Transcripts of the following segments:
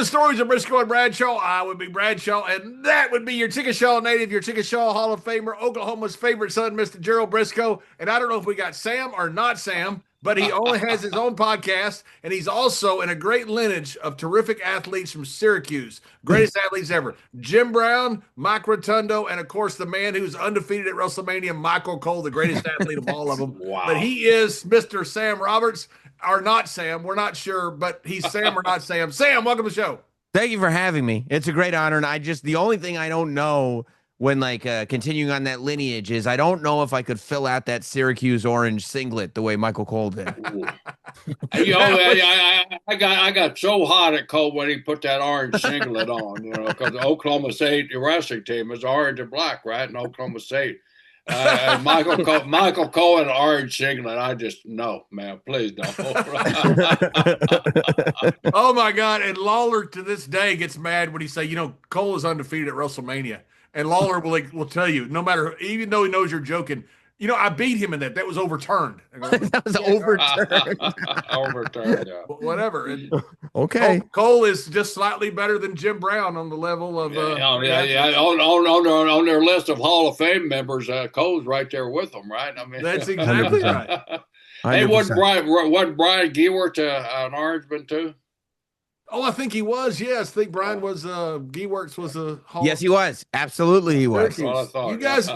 the stories of Brisco and Bradshaw. I would be Bradshaw, and that would be your Chickasaw native, your Chickasaw Hall of Famer, Oklahoma's favorite son, Mr. Gerald Brisco. And I don't know if we got Sam or not Sam, but he only has his own podcast, and he's also in a great lineage of terrific athletes from Syracuse, greatest athletes ever. Jim Brown, Mike Rotundo, and of course the man who's undefeated at WrestleMania, Michael Cole, the greatest athlete of all of them. Wow. But he is Mr. Sam Roberts. Or not Sam. We're not sure, but he's Sam or not Sam. Sam, welcome to the show. Thank you for having me. It's a great honor. And the only thing I don't know when continuing on that lineage is I don't know if I could fill out that Syracuse orange singlet the way Michael Cole did. I got so hot at Cole when he put that orange singlet on, because the Oklahoma State wrestling team is orange and black, right? In Oklahoma State. Michael Cole in an orange singlet. I just no, man, please don't. Oh my God! And Lawler to this day gets mad when he say, Cole is undefeated at WrestleMania, and Lawler will tell you, no matter, even though he knows you're joking, I beat him in that. That was overturned. That was overturned. Overturned. Yeah. Whatever. And okay. Cole is just slightly better than Jim Brown on the level of. On their list of Hall of Fame members, Cole's right there with them, right? I mean, that's exactly right. Hey, wasn't Brian Gewert an Orangeman too? Oh, I think he was. Yes, I think Brian was. Gewertz was a Hall. Yes, he was. Absolutely, he was. That's what I thought. You guys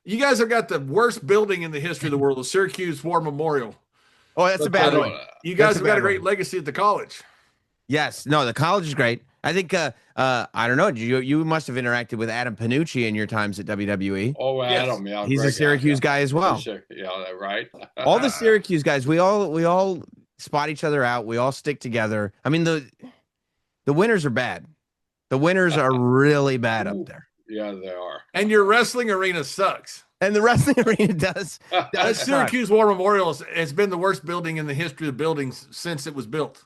You guys have got the worst building in the history of the world, the Syracuse War Memorial. Oh, that's a bad one. You guys have got a great legacy at the college. Yes. No, the college is great. I think, I don't know, you must have interacted with Adam Panucci in your times at WWE. Oh, Adam, yes. Yeah. He's a Syracuse guy as well. Yeah, right. All the Syracuse guys, we all spot each other out. We all stick together. I mean, the winners are bad. The winners are really bad up there. Yeah, they are. And your wrestling arena sucks. And the wrestling arena does. Syracuse War Memorial has been the worst building in the history of buildings since it was built.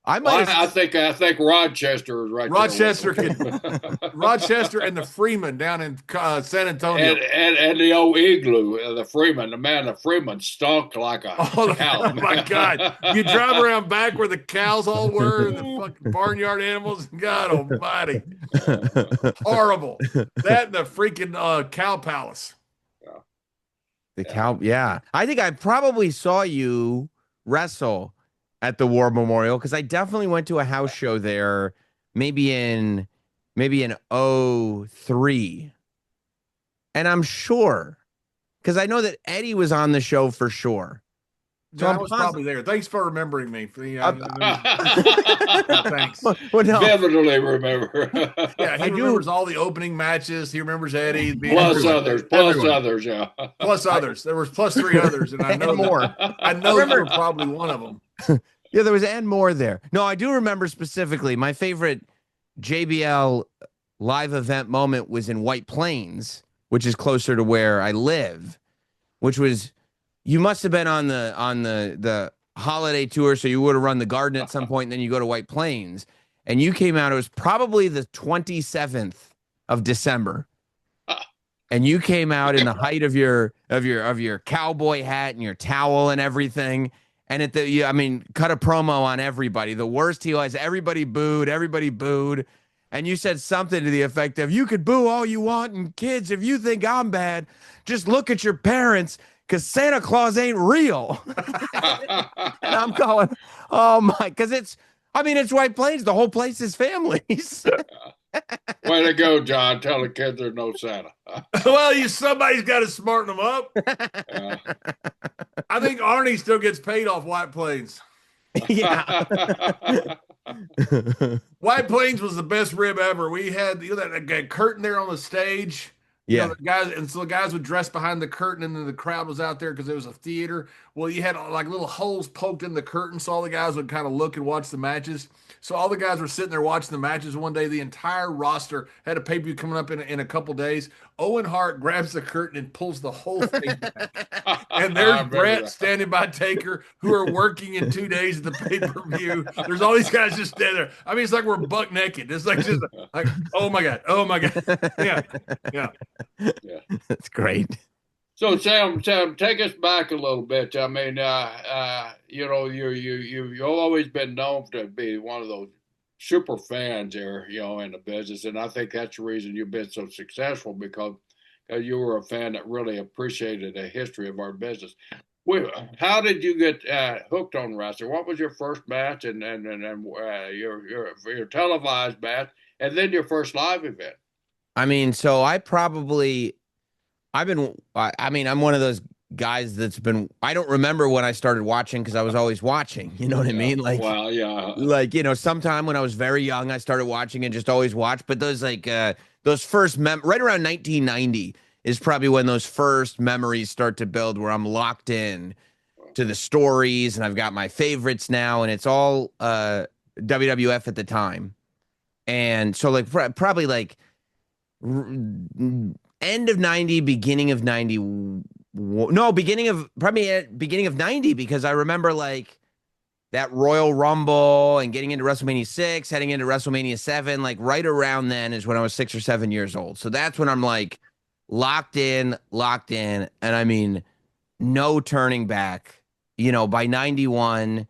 I think Rochester is right Rochester there. Rochester and the Freeman down in San Antonio. And the old igloo, the Freeman. The Freeman stunk like a cow. Oh, my God. You drive around back where the cows all were, and the fucking barnyard animals. God almighty. Horrible. That and the freaking Cow Palace. The cow, yeah. I think I probably saw you wrestle at the War Memorial because I definitely went to a house show there maybe in '03. And I'm sure because I know that Eddie was on the show for sure. So I was probably there. Thanks for remembering me. Thanks. Well, no. Definitely remember. Yeah, he remembers all the opening matches. He remembers Eddie. Plus others. Yeah. Plus others. There was plus 3 others, and I know more. I know you were probably one of them. Yeah, there was and more there. No, I do remember specifically my favorite JBL live event moment was in White Plains, which is closer to where I live, which was. You must have been on the holiday tour, so you would have run the Garden at some point, and then you go to White Plains, and you came out. It was probably the 27th of December, and you came out in the height of your cowboy hat and your towel and everything, and cut a promo on everybody. The worst he was. Everybody booed, and you said something to the effect of, "You could boo all you want, and kids, if you think I'm bad, just look at your parents." Because Santa Claus ain't real. And I'm going, oh my, because it's White Plains. The whole place is families. Way to go, John. Tell the kids there's no Santa. Well, somebody's got to smarten them up. Yeah. I think Arnie still gets paid off White Plains. Yeah. White Plains was the best rib ever. We had that curtain there on the stage. Yeah, the guys would dress behind the curtain, and then the crowd was out there because it was a theater. Well, you had like little holes poked in the curtain, so all the guys would kind of look and watch the matches. So all the guys were sitting there watching the matches. One day, the entire roster had a pay-per-view coming up in a couple days. Owen Hart grabs the curtain and pulls the whole thing back. And there's Brett standing by Taker, who are working in 2 days at the pay-per-view. There's all these guys just standing there. I mean, it's like we're buck naked. It's like just like, oh my God. Yeah. That's great. So Sam, take us back a little bit. I mean, you've always been known to be one of those super fans here, in the business, and I think that's the reason you've been so successful because you were a fan that really appreciated the history of our business. How did you get hooked on wrestling? What was your first match, and your televised match, and then your first live event? I mean, so I mean, I'm one of those guys that's been, I don't remember when I started watching because I was always watching. You know what I Yeah, mean? well, yeah, Sometime when I was very young, I started watching and just always watched. But those first right around 1990 is probably when those first memories start to build where I'm locked in to the stories and I've got my favorites now and it's all WWF at the time. And so probably end of 90, beginning of 90. No, beginning of 90 because I remember that Royal Rumble and getting into WrestleMania 6, heading into WrestleMania 7, right around then is when I was 6 or 7 years old. So that's when I'm locked in. And I mean, no turning back. By 91,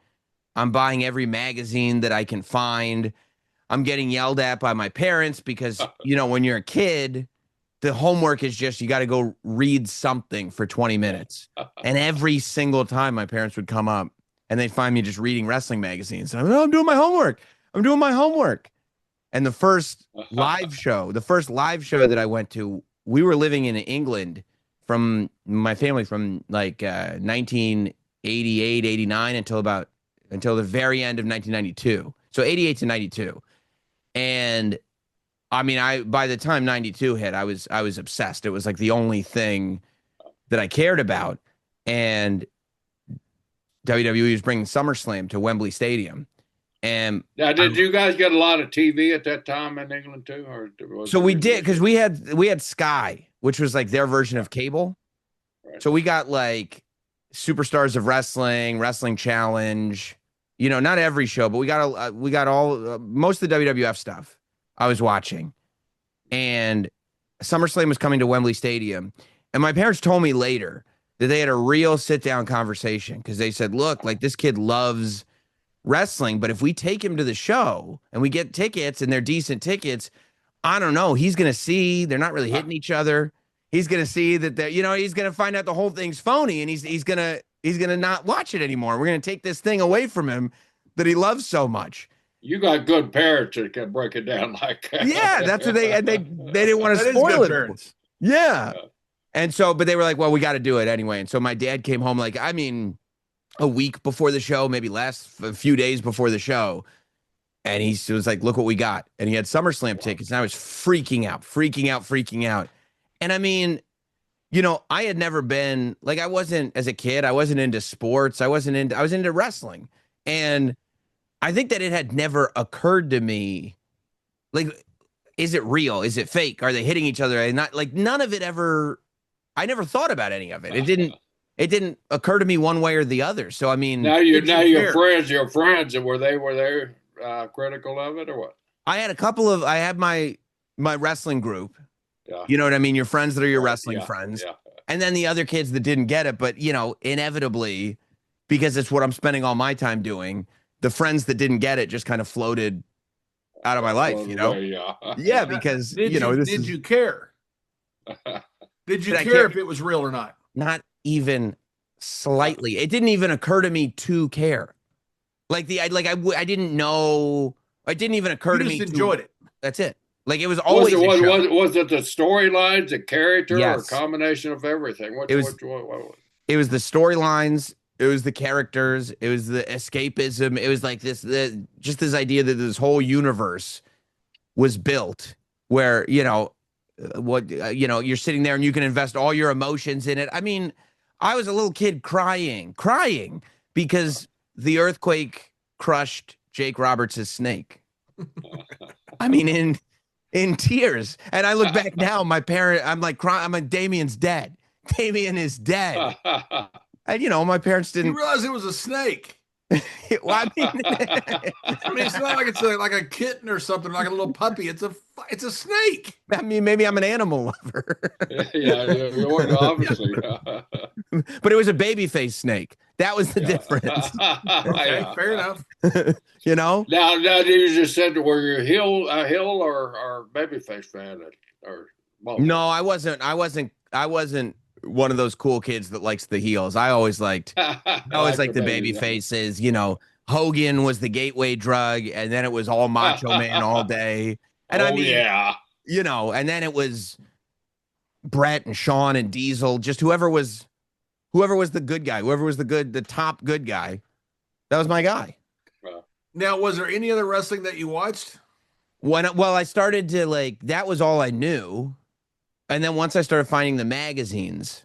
I'm buying every magazine that I can find. I'm getting yelled at by my parents because, when you're a kid, the homework is just you got to go read something for 20 minutes. And every single time my parents would come up and they'd find me just reading wrestling magazines. And I'm doing my homework. I'm doing my homework. And the first live show that I went to, we were living in England from my family from 1988, 89 until the very end of 1992. So 88 to 92. And I mean, by the time 92 hit, I was obsessed. It was the only thing that I cared about. And WWE was bringing SummerSlam to Wembley Stadium. And now, did you guys get a lot of TV at that time in England too, or so we did because we had Sky, which was their version of cable. Right. So we got Superstars of Wrestling, Wrestling Challenge. Not every show, but we got all most of the WWF stuff. I was watching, and SummerSlam was coming to Wembley Stadium, and my parents told me later that they had a real sit-down conversation because they said, "Look, this kid loves wrestling, but if we take him to the show and we get tickets and they're decent tickets, I don't know. He's gonna see they're not really hitting each other. He's gonna see that he's gonna find out the whole thing's phony, and he's gonna not watch it anymore. We're gonna take this thing away from him that he loves so much." You got good parents that can break it down like that. Yeah, that's what they didn't want to spoil it. Parents. Yeah. And so, but they were like, well, we got to do it anyway. And so my dad came home a week before the show, maybe a few days before the show. And he was like, look what we got. And he had SummerSlam tickets. And I was freaking out. And I mean, I had never been I wasn't, as a kid, I wasn't into sports. I was into wrestling. And I think that it had never occurred to me, is it real? Is it fake? Are they hitting each other? And not none of it ever, I never thought about any of it. It didn't occur to me one way or the other. So, I mean, your friends, and were they critical of it or what? I had my wrestling group. Yeah. You know what I mean? Your friends that are your wrestling friends. Yeah. And then the other kids that didn't get it, but inevitably, because it's what I'm spending all my time doing, the friends that didn't get it just kind of floated out of my life, Yeah, because did you care? Did you care if it was real or not? Not even slightly. It didn't even occur to me to care. I didn't know. It didn't even occur to me. You just enjoyed it. That's it. It was always. Was it the storylines, the character, or a combination of everything? It was the storylines. It was the characters. It was the escapism. It was just this idea that this whole universe was built where, you're sitting there and you can invest all your emotions in it. I mean, I was a little kid crying because the earthquake crushed Jake Roberts' snake. I mean, in tears. And I look back now, I'm crying. I'm like, Damien's dead. Damien is dead. And, my parents didn't realize it was a snake. Well, I mean, I mean, it's not like it's like a kitten or something, like a little puppy. It's a snake. I mean, maybe I'm an animal lover, Obviously. but it was a baby face snake. That was the difference. Okay, Yeah. fair enough. You know? Now, you just said were you a heel or babyface fan or both? No, I wasn't. I wasn't one of those cool kids that likes the heels. I always liked the baby faces. You know, Hogan was the gateway drug, and then it was all Macho Man all day. And I mean, yeah. you know, and then it was Brett and Sean and Diesel, just whoever was the good guy, whoever was the top good guy. That was my guy. Now, was there any other wrestling that you watched? I started to like, that was all I knew. And then once I started finding the magazines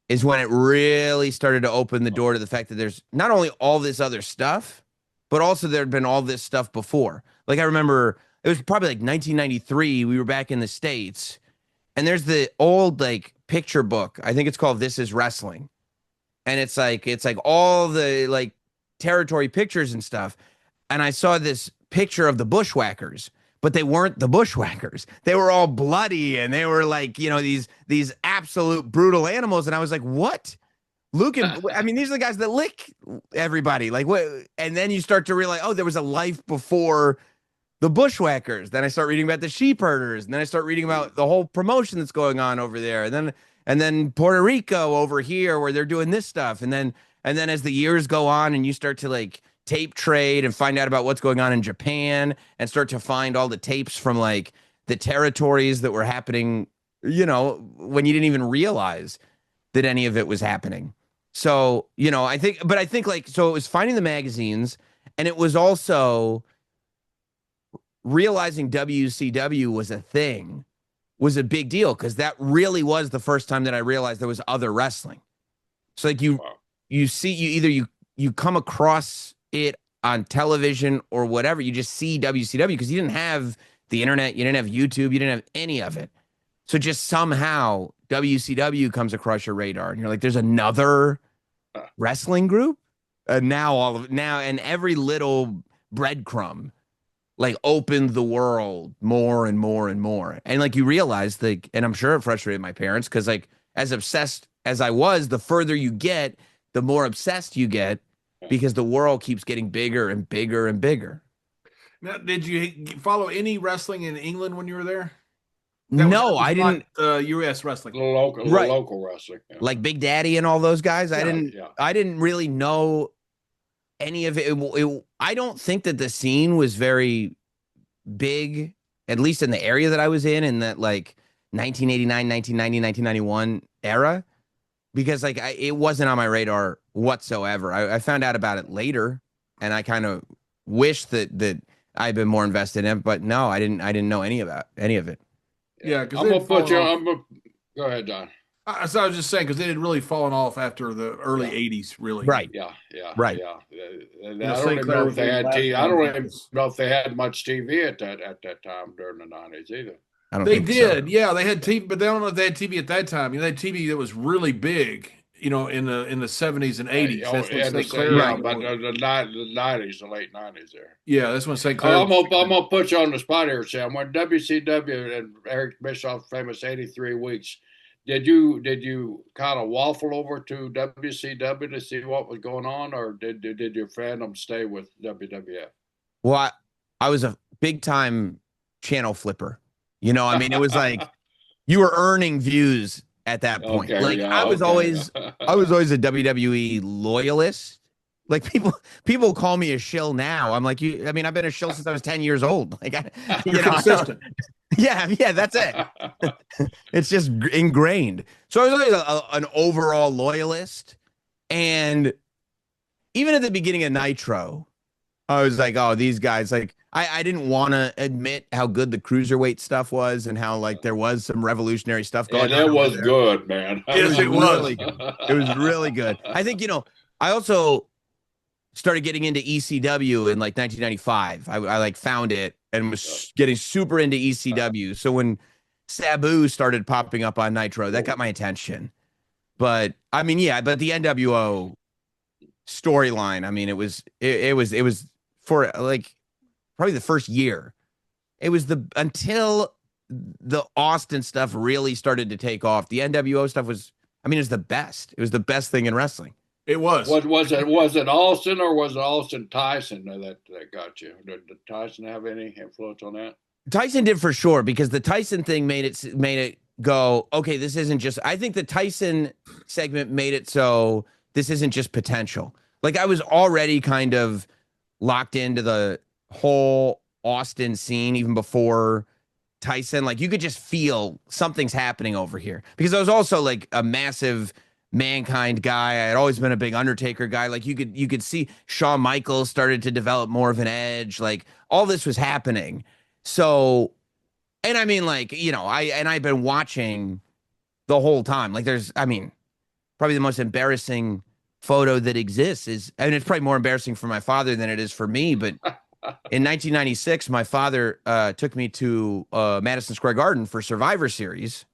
is when it really started to open the door to the fact that there's not only all this other stuff, but also there'd been all this stuff before. Like I remember it was probably like 1993. We were back in the States and there's the old like picture book. I think it's called This Is Wrestling. And it's like all the like territory pictures and stuff. And I saw this picture of the Bushwhackers, but they weren't the Bushwhackers. They were all bloody and they were like, you know, these absolute brutal animals. And I was like, what? Luke and I mean, these are the guys that lick everybody. Like what? And then you start to realize, oh, there was a life before the Bushwhackers. Then I start reading about the sheep herders. And then I start reading about the whole promotion that's going on over there. And then Puerto Rico over here where they're doing this stuff. And then as the years go on and you start to like tape trade and find out about what's going on in Japan and start to find all the tapes from like the territories that were happening, you know, when you didn't even realize that any of it was happening. So, you know, I think like, so it was finding the magazines and it was also realizing WCW was a thing was a big deal because that really was the first time that I realized there was other wrestling. So like you see, you come across it on television or whatever, you just see WCW because you didn't have the internet, you didn't have YouTube, you didn't have any of it. So just somehow WCW comes across your radar and you're like, there's another wrestling group. And now and every little breadcrumb like opened the world more and more and more. And like you realize like, and I'm sure it frustrated my parents because like as obsessed as I was, the further you get, the more obsessed you get because the world keeps getting bigger and bigger and bigger. Now, did you follow any wrestling in England when you were there? No, I didn't. U.S. wrestling, local wrestling, like Big Daddy and all those guys. Yeah, I didn't really know any of it. I don't think that the scene was very big, at least in the area that I was in that like 1989, 1990, 1991 era. Because like it wasn't on my radar whatsoever. I found out about it later, and I kind of wish that I'd been more invested in it. But no, I didn't know any of it. Yeah, I'm gonna put you. Go ahead, Don. So I was just saying because they had really fallen off after the early '80s, really. Right. Yeah. Right. Yeah. I don't even know if they had TV. I don't even know if they had much TV at that time during the '90s either. They did, so. Yeah. They had TV, but they don't know if they had TV at that time. You know, they had TV that was really big. You know, in the '70s and '80s. That's when St. Clair. Yeah, but the '90s, the late '90s there. Yeah, that's when St. Clair. I'm gonna put you on the spot here, Sam. When WCW and Eric Bischoff famous 83 weeks, did you kind of waffle over to WCW to see what was going on, or did your fandom stay with WWF? Well, I was a big time channel flipper. You know, I mean, it was like you were earning views at that point. Okay, like yeah, I was always a WWE loyalist. Like people call me a shill now. I'm like, I mean, I've been a shill since I was 10 years old. Like you're consistent. Yeah, that's it. It's just ingrained. So I was always an overall loyalist. And even at the beginning of Nitro, I was like, oh, these guys, like, I didn't want to admit how good the cruiserweight stuff was and how, like, there was some revolutionary stuff going on. And it was good, man. Yes, it was really good. It was really good. I think, you know, I also started getting into ECW in, like, 1995. I like, found it and was getting super into ECW. So when Sabu started popping up on Nitro, that got my attention. But, I mean, yeah, but the NWO storyline. I mean, it was for like probably the first year. It was the until the Austin stuff really started to take off. The NWO stuff was, I mean, it was the best. It was the best thing in wrestling. It was. What was it? Was it Austin or was it Austin Tyson that got you? Did Tyson have any influence on that? Tyson did for sure, because the Tyson thing made it go, okay, this isn't just, I think the Tyson segment made it so this isn't just potential. Like, I was already kind of locked into the whole Austin scene even before Tyson. Like, you could just feel something's happening over here, because I was also like a massive Mankind guy. I had always been a big Undertaker guy. Like, you could see Shawn Michaels started to develop more of an edge. Like, all this was happening. So, and I mean, like, I've been watching the whole time. Like, I mean, probably the most embarrassing photo that exists is, and it's probably more embarrassing for my father than it is for me, but in 1996, my father took me to Madison Square Garden for Survivor Series,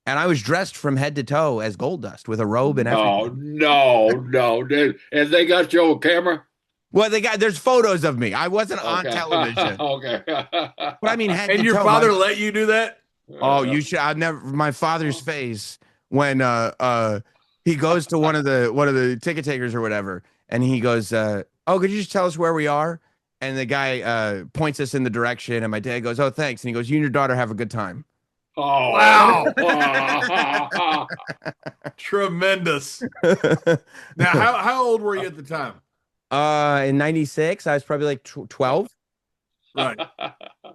and I was dressed from head to toe as Goldust with a robe and everything. No. And they got you on camera? Well, there's photos of me. I wasn't on television. Okay. But I mean, head And to your toe, father let you do that? Oh, you should. I've never. My father's face when he goes to one of the ticket takers or whatever, and he goes, "Oh, could you just tell us where we are?" And the guy points us in the direction, and my dad goes, "Oh, thanks." And he goes, "You and your daughter have a good time." Oh, wow. Tremendous. Now, how old were you at the time? In 96, I was probably like 12. Right.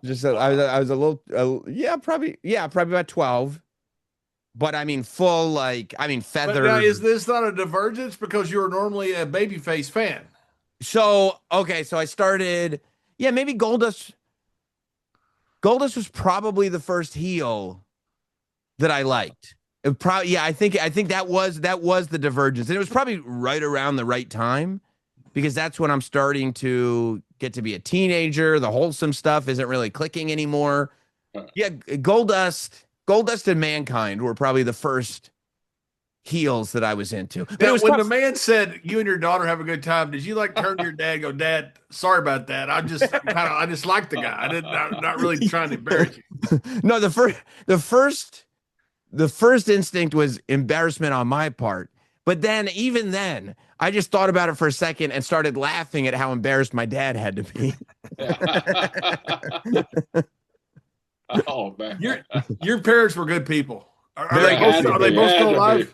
Just I was a little probably about 12. But I mean, full, like, I mean, feathers. But now, is this not a divergence because you were normally a babyface fan? So, okay, so I started, maybe Goldust was probably the first heel that I liked. I think that was the divergence. And it was probably right around the right time, because that's when I'm starting to get to be a teenager. The wholesome stuff isn't really clicking anymore. Yeah, Goldust and Mankind were probably the first heels that I was into. But now, it was when tough. the man said you and your daughter have a good time, did you like turn to your dad and go, "Dad, sorry about that. I just like the guy. I'm not really trying to embarrass you." No, the first instinct was embarrassment on my part. But then, even then, I just thought about it for a second and started laughing at how embarrassed my dad had to be. Oh, man. Your parents were good people. Are they both still alive?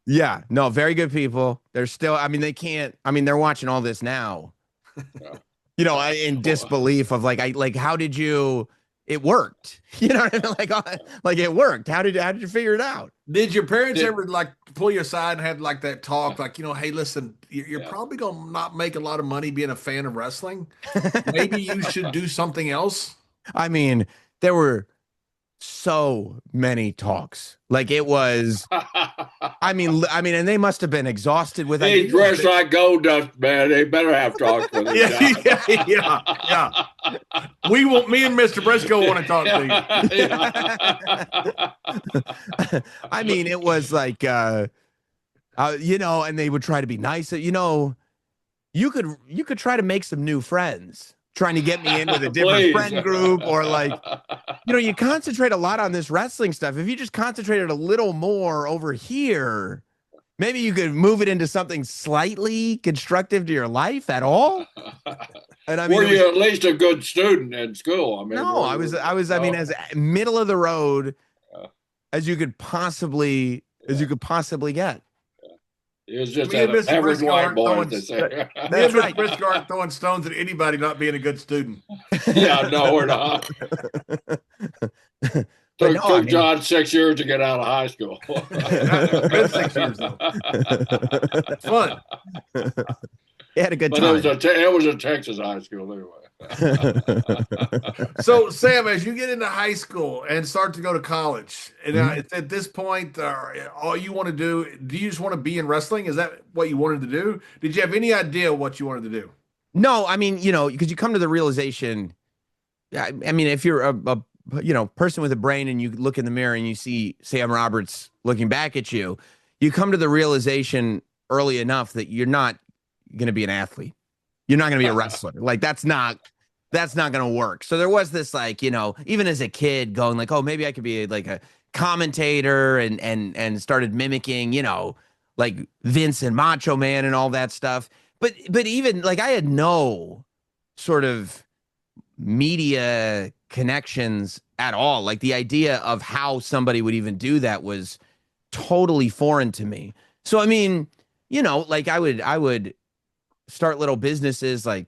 Yeah, no, very good people. They're still, I mean, they're watching all this now. In disbelief of like, how did you, it worked. You know what I mean? Like it worked. How did you figure it out? Did your parents ever like pull you aside and have like that talk, like, hey, listen, you're probably gonna not make a lot of money being a fan of wrestling. Maybe you should do something else. I mean, there were so many talks. Like, it was, I mean, and they must have been exhausted with He dressed like Goldust, man. They better have talks with him. Yeah. Me and Mr. Brisco want to talk to you. I mean, it was like, and they would try to be nice. You could try to make some new friends, trying to get me in with a different friend group, or like, you concentrate a lot on this wrestling stuff. If you just concentrated a little more over here, maybe you could move it into something slightly constructive to your life at all. And I mean, were you at least a good student in school? I mean, no, I was, I mean, as middle of the road as you could possibly get. It was just me and Mr. average Brisco white boy. That's right. Brisco aren't throwing stones at anybody not being a good student. Yeah, no, we're not. Took John 6 years to get out of high school. Good 6 years though. Fun. He had a good time. It was a Texas high school anyway. So, Sam, as you get into high school and start to go to college, and at this point, all you want to do you just want to be in wrestling? Is that what you wanted to do? Did you have any idea what you wanted to do? No, I mean, because you come to the realization, I mean, if you're a person with a brain and you look in the mirror and you see Sam Roberts looking back at you, you come to the realization early enough that you're not going to be an athlete. You're not going to be a wrestler. Like that's not going to work. So there was this like, even as a kid going like, oh, maybe I could be like a commentator and started mimicking, like Vince and Macho Man and all that stuff. But even like I had no sort of media connections at all. Like the idea of how somebody would even do that was totally foreign to me. So I mean, like I would start little businesses like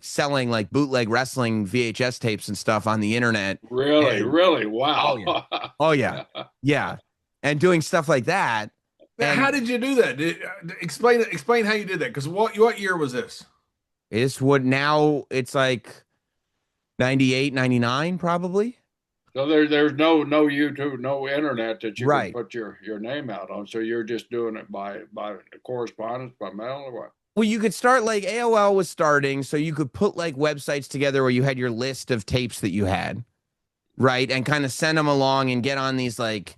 selling like bootleg wrestling VHS tapes and stuff on the internet. Really? Wow. Oh yeah. Yeah. And doing stuff like that. Now, how did you do that? Explain how you did that. Because what year was this? It's what now it's like 98, 99 probably. So there's no YouTube, no internet that you Right. can put your name out on. So you're just doing it by correspondence, by mail, or what? Well, you could start like AOL was starting, so you could put like websites together where you had your list of tapes that you had, right? And kind of send them along and get on these like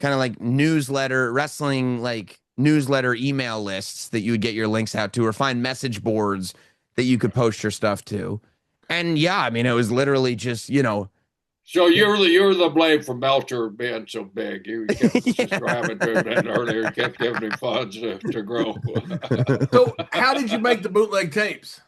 kind of like wrestling like newsletter email lists that you would get your links out to, or find message boards that you could post your stuff to. And yeah, I mean, it was literally just, So you're the blame for Melcher being so big. You kept subscribing to him earlier. You kept giving him funds to grow. So how did you make the bootleg tapes?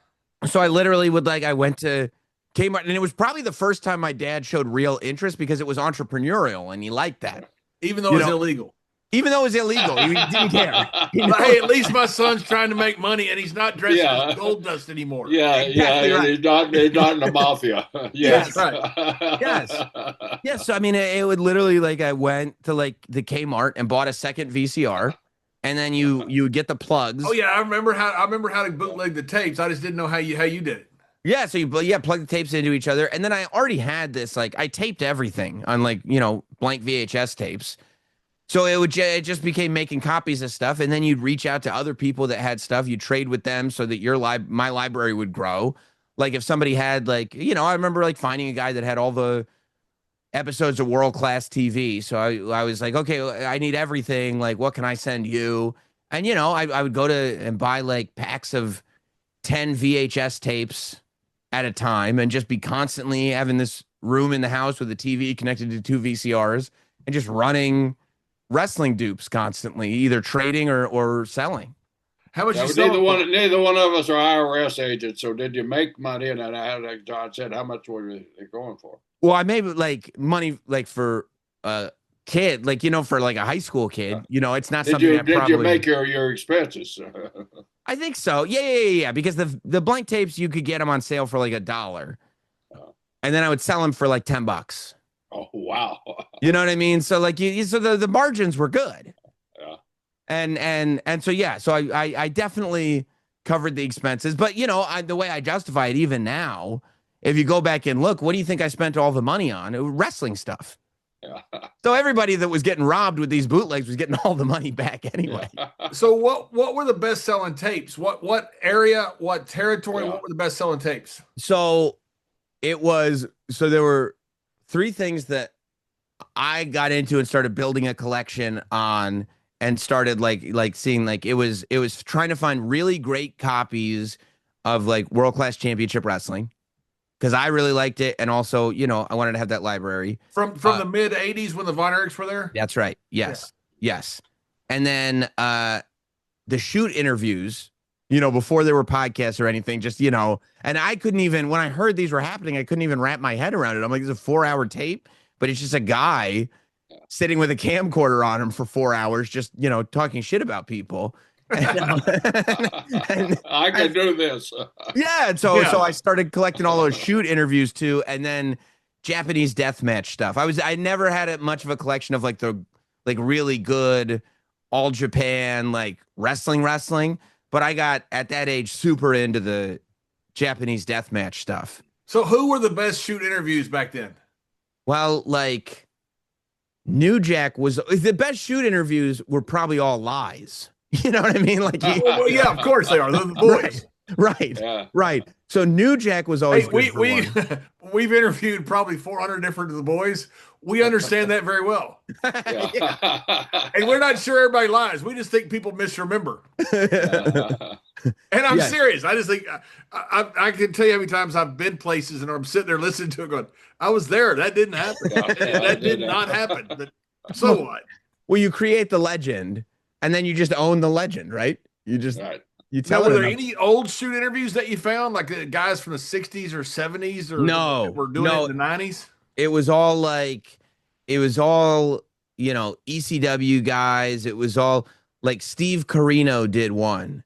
So I literally I went to Kmart, and it was probably the first time my dad showed real interest because it was entrepreneurial and he liked that. Even though it's illegal. Even though it was illegal, he didn't care. But hey, at least my son's trying to make money, and he's not dressed as gold dust anymore. Yeah, exactly right. He's not in the mafia. Yes, right. Yes. So I mean, it would literally like I went to like the Kmart and bought a second VCR, and then you would get the plugs. Oh yeah, I remember how to bootleg the tapes. I just didn't know how you did it. Yeah, so you plug the tapes into each other, and then I already had this like I taped everything on like blank VHS tapes. So it just became making copies of stuff, and then you'd reach out to other people that had stuff. You'd trade with them so that my library would grow. Like if somebody had like I remember like finding a guy that had all the episodes of World Class TV. So I was like, okay, I need everything. Like, what can I send you? And I would go to and buy like packs of 10 VHS tapes at a time, and just be constantly having this room in the house with a TV connected to 2 VCRs and just running wrestling dupes constantly, either trading or selling. How much you sell? Neither one of us are IRS agents. So did you make money? And like John said, how much were they going for? Well, I made like money like for a kid, like for like a high school kid. It's not something. Did you make your expenses? I think so. Yeah. Because the blank tapes you could get them on sale for like $1, and then I would sell them for like $10. Oh wow! You know what I mean? So like so the margins were good. Yeah. And so yeah, so I definitely covered the expenses, but the way I justify it even now, if you go back and look, what do you think I spent all the money on? It was wrestling stuff. Yeah. So everybody that was getting robbed with these bootlegs was getting all the money back anyway. Yeah. So what were the best selling tapes? What area? What territory? Yeah. What were the best selling tapes? So there were 3 things that I got into and started building a collection on, and started like seeing like it was trying to find really great copies of like World Class Championship Wrestling, because I really liked it, and also I wanted to have that library from the mid '80s when the Von Erichs were there. That's right. Yes. And then the shoot interviews, before there were podcasts or anything, just and I couldn't even, when I heard these were happening, I couldn't even wrap my head around it. I'm like, it's a 4-hour tape, but it's just a guy sitting with a camcorder on him for 4 hours, just talking shit about people. And, I can do this. Yeah, and so I started collecting all those shoot interviews too, and then Japanese deathmatch stuff. I never had much of a collection of like the really good all Japan like wrestling, but I got at that age super into the Japanese deathmatch stuff. So who were the best shoot interviews back then? Well, like New Jack was the best shoot interviews were probably all lies. You know what I mean? Like, well, yeah, of course they are. They're the boys. Right. Yeah. Right. So New Jack was Hey, always good for one. we've interviewed probably 400 different of the boys. We understand that very well, and we're not sure everybody lies. We just think people misremember. Yeah. And I'm Yes. serious. I just think I can tell you how many times I've been places and I'm sitting there listening to it, going, "I was there. That didn't happen. Yeah, That did yeah. not happen." But so what? Well, you create the legend and then you just own the legend, right? Right. You Now, tell were it there enough. any old shoot interviews that you found, like guys from the '60s or '70s, or that No, were doing it no, in the '90s? it was all, ECW guys. It was all like Steve Carino did one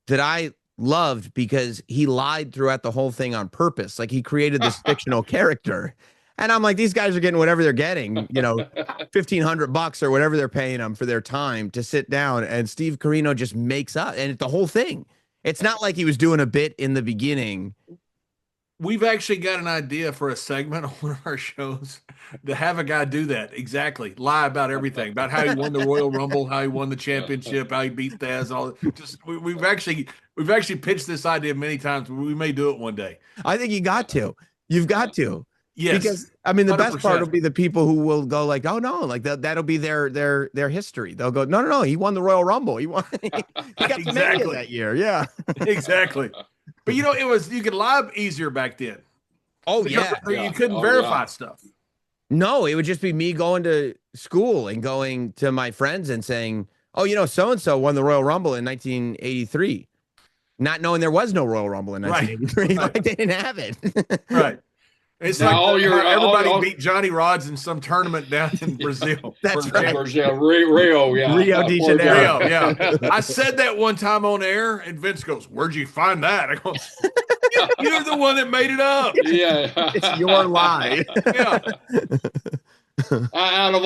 that I loved because he lied throughout the whole thing on purpose. Like he created this fictional character. And I'm like, these guys are getting whatever they're getting, $1,500 or whatever they're paying them for their time to sit down. And Steve Carino just makes up and the whole thing. It's not like he was doing a bit in the beginning. We've actually got an idea for a segment on one of our shows to have a guy do that. Exactly. Lie about everything, about how he won the Royal Rumble, how he won the championship, how he beat Thaz, all just we've actually pitched this idea many times. We may do it one day. I think you got to. You've got to. Yes. Because I mean, the best part will 100%. be the people who will go like, "Oh no!" Like that'll be their history. They'll go, "No, no, no! He won the Royal Rumble. He won. He got the Mania Exactly. that year." Yeah. Exactly. But you could lie easier back then. Oh yeah. You couldn't Oh, verify yeah. stuff. No, it would just be me going to school and going to my friends and saying, "Oh, so and so won the Royal Rumble in 1983," not knowing there was no Royal Rumble in Right. 1983. Right. Like they didn't have it. Right. It's Now, like all your- how everybody all- beat Johnny Rods in some tournament down in Brazil. That's Or right. Brazil, Rio, yeah. Rio de Poor Janeiro. guy. Rio, yeah. I said that one time on air, and Vince goes, "Where'd you find that?" I go, "You're the one that made it up." Yeah. It's your lie. Yeah. Out of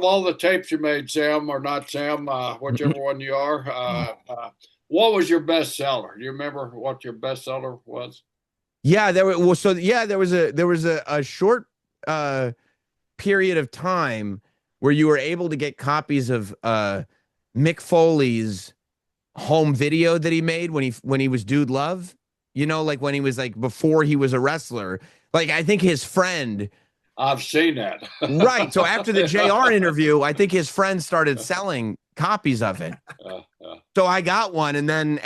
all the tapes you made, Sam or not Sam, whichever one you are, what was your best seller? Do you remember what your best seller was? Yeah, there was a short period of time where you were able to get copies of Mick Foley's home video that he made when he was Dude Love. Like when he was like before he was a wrestler. Like I think his friend. I've seen that. Right. So after the JR interview, I think his friend started selling copies of it. So I got one, and then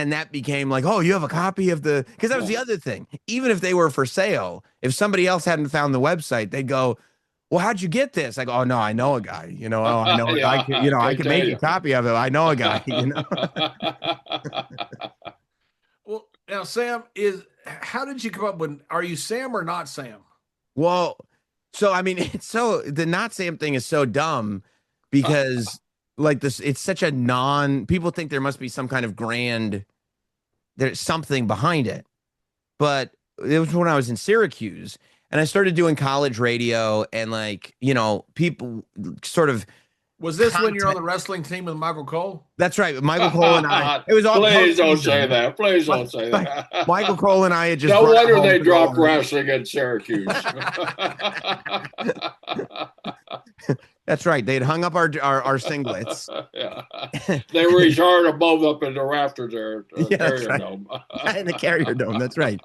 that became like, oh, you have a copy of the, because that was the other thing. Even if they were for sale, if somebody else hadn't found the website, they'd go, well, how'd you get this? I go, oh no, I know a guy. I know, Yeah, I can make you. a copy of it. I know a guy. Well, now, Sam, how did you come up with, are you Sam or not Sam? Well, so I mean, the not Sam thing is so dumb because like this, it's such a people think there must be some kind of there's something behind it. But it was when I was in Syracuse and I started doing college radio and people sort of. Was this when you're on the wrestling team with Michael Cole? That's right. Michael Cole and I. It was all Please don't post-season. say that. Please don't say that. Michael Cole and I had just. No brought wonder home they to dropped go- wrestling in Syracuse. That's right. They'd hung up our singlets. Yeah. They reached hard above up in the rafters there. Yeah, that's right. Dome. In the Carrier Dome. That's right.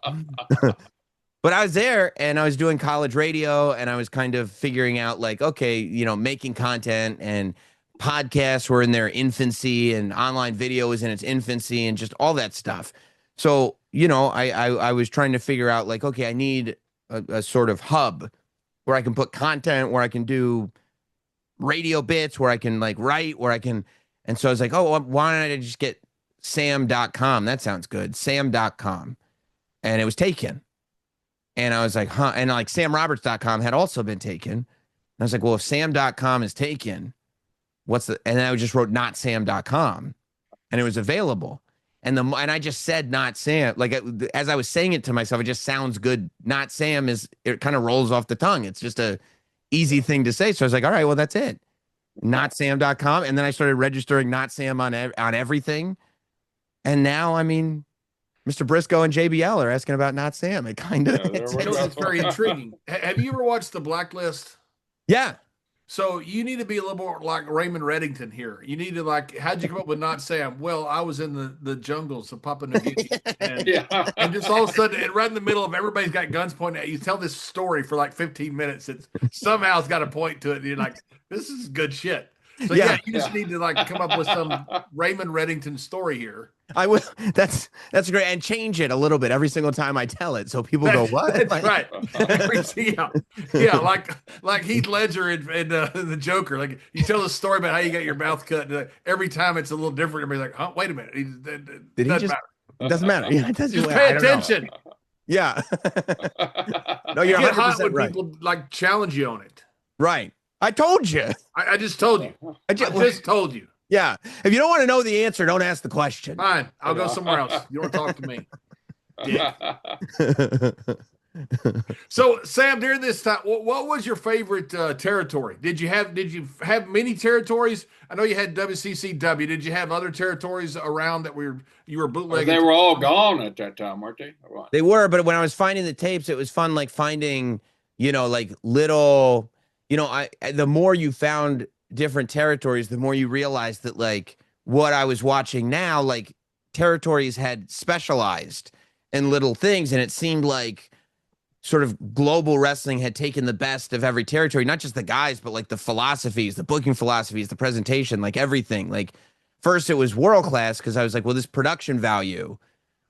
But I was there and I was doing college radio and I was kind of figuring out like, okay, making content and podcasts were in their infancy and online video was in its infancy and just all that stuff. So, I was trying to figure out like, okay, I need a sort of hub where I can put content, where I can do radio bits, where I can like write, and so I was like, oh, why don't I just get sam.com? That sounds good. Sam.com. And it was taken. And I was like, huh. And like samroberts.com had also been taken. And I was like, well, if sam.com is taken, and then I just wrote notsam.com and it was available. And I just said not Sam. Like as I was saying it to myself, it just sounds good. Not Sam it kind of rolls off the tongue. It's just a easy thing to say. So I was like, all right, well, that's it. Notsam.com. And then I started registering Not Sam on everything. And now, I mean, Mr. Brisco and JBL are asking about Not Sam. It kind of. Yeah, It's very intriguing. Have you ever watched The Blacklist? Yeah. So you need to be a little more like Raymond Reddington here. You need to like, how'd you come up with not Sam? Well, I was in the jungles of Papua New Guinea, and Yeah. just all of a sudden, and right in the middle of everybody's got guns pointing at you. Tell this story for like 15 minutes. It's somehow it's got a point to it. And you're like, this is good shit. So yeah, Yeah, you just need to like come up with some Raymond Reddington story here. I will. That's great, and change it a little bit every single time I tell it, so people go, "What?" That's Like, right. Yeah, like Heath Ledger and the Joker. Like you tell a story about how you got your mouth cut. And, every time it's a little different. Everybody's like, "Huh? Wait a minute." Did he Doesn't just? matter. It doesn't matter. Yeah, it doesn't. Just I pay don't know. attention. Yeah. No, You you're get 100 hot percent when right. people like challenge you on it. Right. I told you. I just told you. I just told you. Yeah. If you don't want to know the answer, don't ask the question. Fine. I'll go somewhere else. You don't talk to me. Dick. So, Sam, during this time, what was your favorite territory? Did you have many territories? I know you had WCCW. Did you have other territories around that you were bootlegging? They were all gone at that time, weren't they? Or what? They were, but when I was finding the tapes, it was fun, like finding, like little, the more you found different territories, the more you realized that like what I was watching now, like territories had specialized in little things, and it seemed like sort of global wrestling had taken the best of every territory, not just the guys, but like the philosophies, the booking philosophies, the presentation, like everything. Like first it was world class because I was like, well, this production value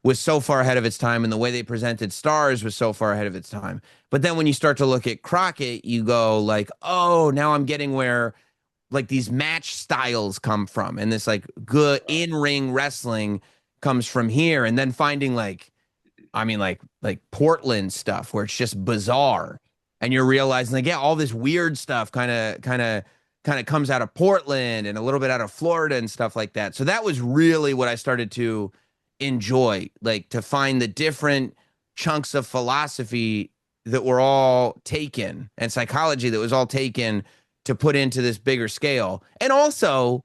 was so far ahead of its time, and the way they presented stars was so far ahead of its time. But then when you start to look at Crockett, you go like, oh, now I'm getting where like these match styles come from, and this like good in-ring wrestling comes from here. And then finding like, I mean, like Portland stuff where it's just bizarre, and you're realizing like, yeah, all this weird stuff kind of comes out of Portland and a little bit out of Florida and stuff like that. So that was really what I started to enjoy, like to find the different chunks of philosophy that were all taken, and psychology that was all taken to put into this bigger scale. And also,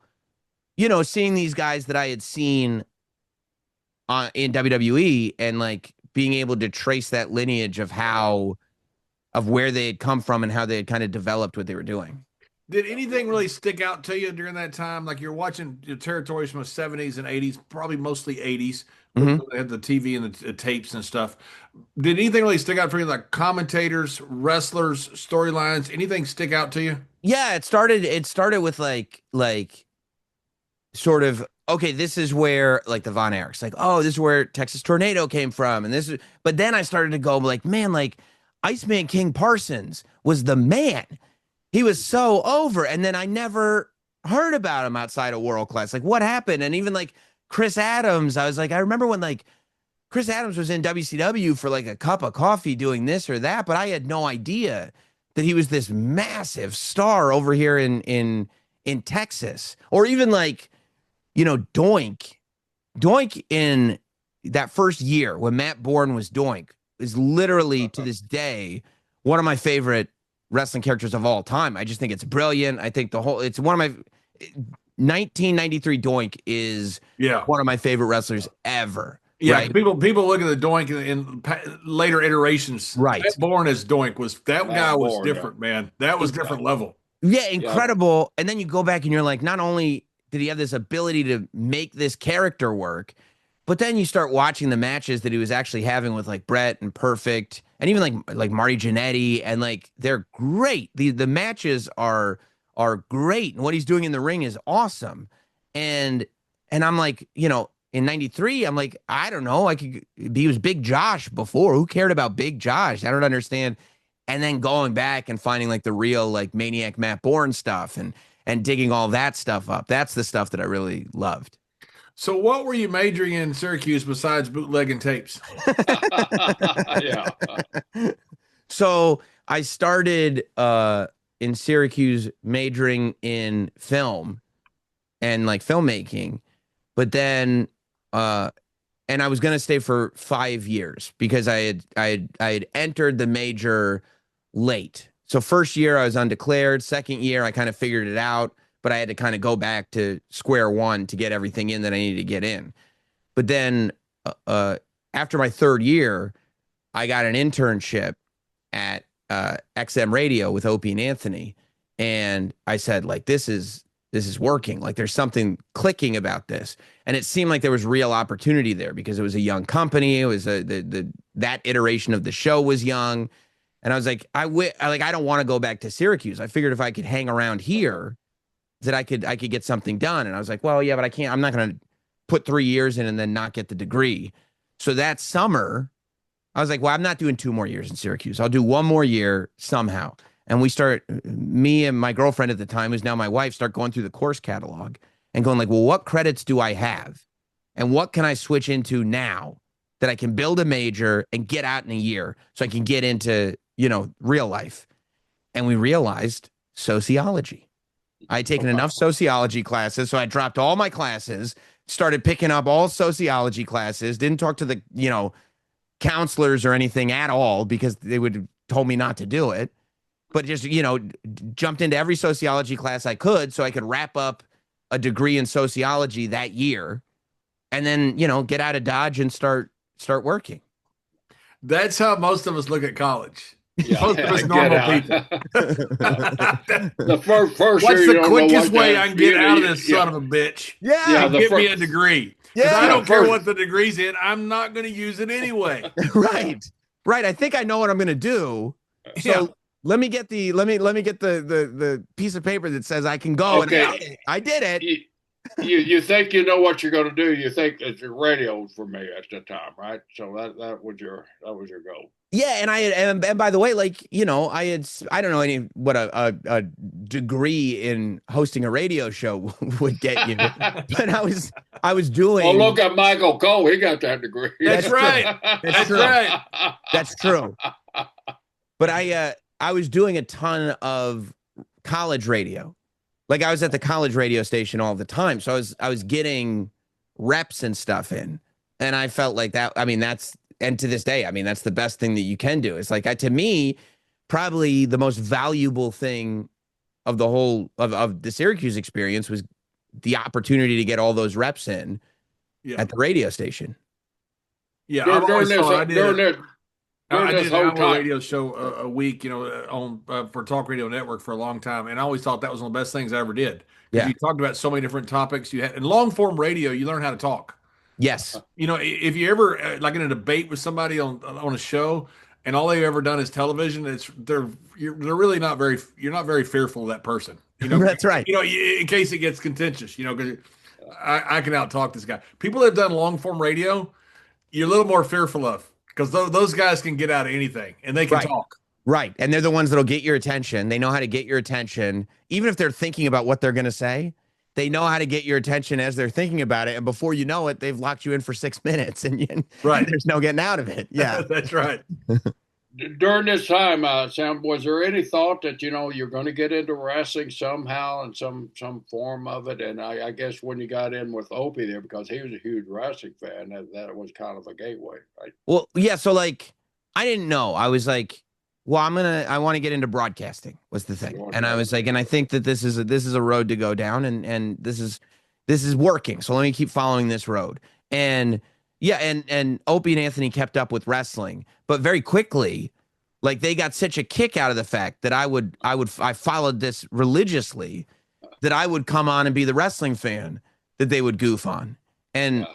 seeing these guys that I had seen in WWE and like being able to trace that lineage of where they had come from and how they had kind of developed what they were doing. Did anything really stick out to you during that time? Like you're watching your territories from the 70s and 80s, probably mostly 80s. Mhm. They had the TV and the tapes and stuff. Did anything really stick out for you? Like commentators, wrestlers, storylines, anything stick out to you? Yeah, it started with like sort of, okay, this is where like the Von Erichs, like, oh, this is where Texas Tornado came from. And but then I started to go like, man, like Iceman King Parsons was the man. He was so over. And then I never heard about him outside of world class. Like what happened? And even like Chris Adams, I was like, I remember when like Chris Adams was in WCW for like a cup of coffee doing this or that, but I had no idea that he was this massive star over here in Texas. Or even like, Doink in that first year when Matt Bourne was Doink is literally to this day one of my favorite wrestling characters of all time. I just think it's brilliant. I think it's one of my 1993 Doink is one of my favorite wrestlers ever. Yeah, right? people look at the Doink in later iterations. Right. Matt Bourne as Doink that guy was Bourne, different, man. That was different level. Yeah, incredible. And then you go back and you're like, not only did he have this ability to make this character work, but then you start watching the matches that he was actually having with like Brett and Perfect and even like Marty Jannetty, and like they're great. The matches are great, and what he's doing in the ring is awesome. And I'm like, in 93, I'm like, I don't know. He was Big Josh before. Who cared about Big Josh? I don't understand. And then going back and finding like the real like Maniac Matt Bourne stuff and digging all that stuff up. That's the stuff that I really loved. So what were you majoring in Syracuse besides bootlegging tapes? Yeah. So I started in Syracuse majoring in film and like filmmaking, but then and I was going to stay for 5 years because I had entered the major late. So first year I was undeclared. Second year I kind of figured it out, but I had to kind of go back to square one to get everything in that I needed to get in. But then after my third year, I got an internship at XM Radio with Opie and Anthony. And I said, like, this is working. Like there's something clicking about this. And it seemed like there was real opportunity there because it was a young company. It was that iteration of the show was young. And I was like, I don't want to go back to Syracuse. I figured if I could hang around here, that I could get something done. And I was like, well, yeah, but I can't. I'm not going to put 3 years in and then not get the degree. So that summer, I was like, well, I'm not doing 2 more years in Syracuse. I'll do 1 more year somehow. And me and my girlfriend at the time, who's now my wife, start going through the course catalog and going like, well, what credits do I have? And what can I switch into now that I can build a major and get out in a year so I can get into, real life? And we realized sociology. I had taken enough sociology classes, so I dropped all my classes, started picking up all sociology classes, didn't talk to the, counselors or anything at all because they would have told me not to do it. But just, jumped into every sociology class I could so I could wrap up a degree in sociology that year and then, get out of Dodge and start working. That's how most of us look at college. Yeah, Most of us normal people. The first What's year, the quickest way I can get out of this son of a bitch? Yeah. Get me a degree. Yeah. I don't care what the degree's in. I'm not going to use it anyway. Right. I think I know what I'm going to do. So let me get the piece of paper that says I can go. Okay. And I did it. You think you know what you're going to do. You think it's radio for me at the time, right? So that was your goal. Yeah, and by the way, like, I don't know what a degree in hosting a radio show would get you, but I was doing. Oh, look at Michael Cole. He got that degree. That's right. That's right. That's true. But I was doing a ton of college radio. Like I was at the college radio station all the time. So I was getting reps and stuff in. And I felt like that. I mean, and to this day, I mean, that's the best thing that you can do. It's like, to me, probably the most valuable thing of the whole of the Syracuse experience was the opportunity to get all those reps in at the radio station. Yeah, I did an hour radio show a week, on for Talk Radio Network for a long time, and I always thought that was one of the best things I ever did. Yeah, you talked about so many different topics. You had in long form radio, you learn how to talk. Yes, if you ever like in a debate with somebody on a show, and all they've ever done is television, they're really not very. You're not very fearful of that person. That's right. In case it gets contentious, because I can out talk this guy. People that have done long form radio, you're a little more fearful of. Because those guys can get out of anything, and they can talk. Right, and they're the ones that'll get your attention. They know how to get your attention. Even if they're thinking about what they're going to say, they know how to get your attention as they're thinking about it. And before you know it, they've locked you in for 6 minutes, and there's no getting out of it. Yeah, that's right. During this time, Sam, was there any thought that you're going to get into wrestling somehow in some form of it? And I guess when you got in with Opie there, because he was a huge wrestling fan, that was kind of a gateway, right? Well, yeah. So like, I didn't know. I was like, well, I want to get into broadcasting was the thing, and I was like, and I think that this is a road to go down, and this is working. So let me keep following this road, and. Yeah, and Opie and Anthony kept up with wrestling, but very quickly, like they got such a kick out of the fact that I followed this religiously, that I would come on and be the wrestling fan that they would goof on. And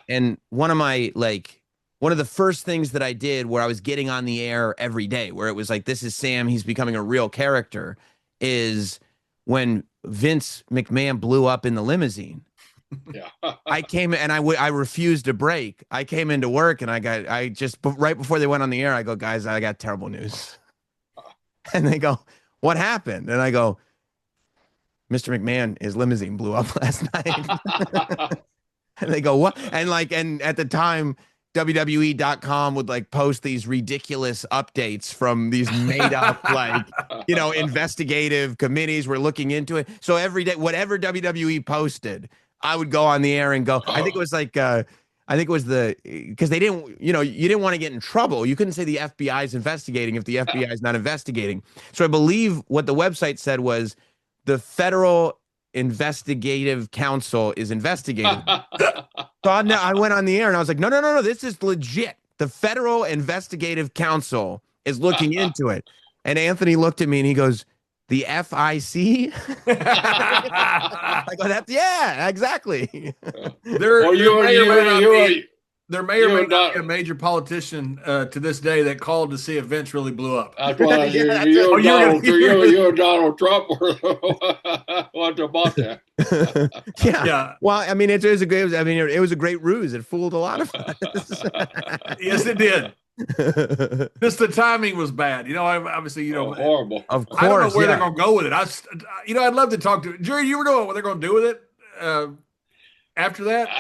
one of the first things that I did where I was getting on the air every day, where it was like, this is Sam, he's becoming a real character, is when Vince McMahon blew up in the limousine. Yeah. I came and I refused to break. I came into work and right before they went on the air, I go, guys, I got terrible news. And they go, what happened? And I go, Mr. McMahon, his limousine blew up last night. And they go, what? And at the time, WWE.com would like post these ridiculous updates from these made up investigative committees were looking into it. So every day, whatever WWE posted, I would go on the air and go, I think it was because they didn't, you didn't want to get in trouble. You couldn't say the FBI is investigating if the FBI is not investigating. So I believe what the website said was the Federal Investigative Council is investigating. So I went on the air and I was like, no, this is legit. The Federal Investigative Council is looking into it. And Anthony looked at me and he goes, the FIC. I go, that's yeah, exactly. There, Well, there may or may not be. There may or may not not. be a major politician to this day that called to see if Vince really blew up. That's why Yeah, that's you, right. and Donald, you and Donald Trump were what about that? Yeah. Yeah. Well, I mean, it was a great. I mean, it was a great ruse. It fooled a lot of us. Yes, it did. Just the timing was bad. Obviously, Horrible. Of course, I don't know where yeah. they're going to go with it. I'd love to talk to Jerry. You were know what they're going to do with it after that?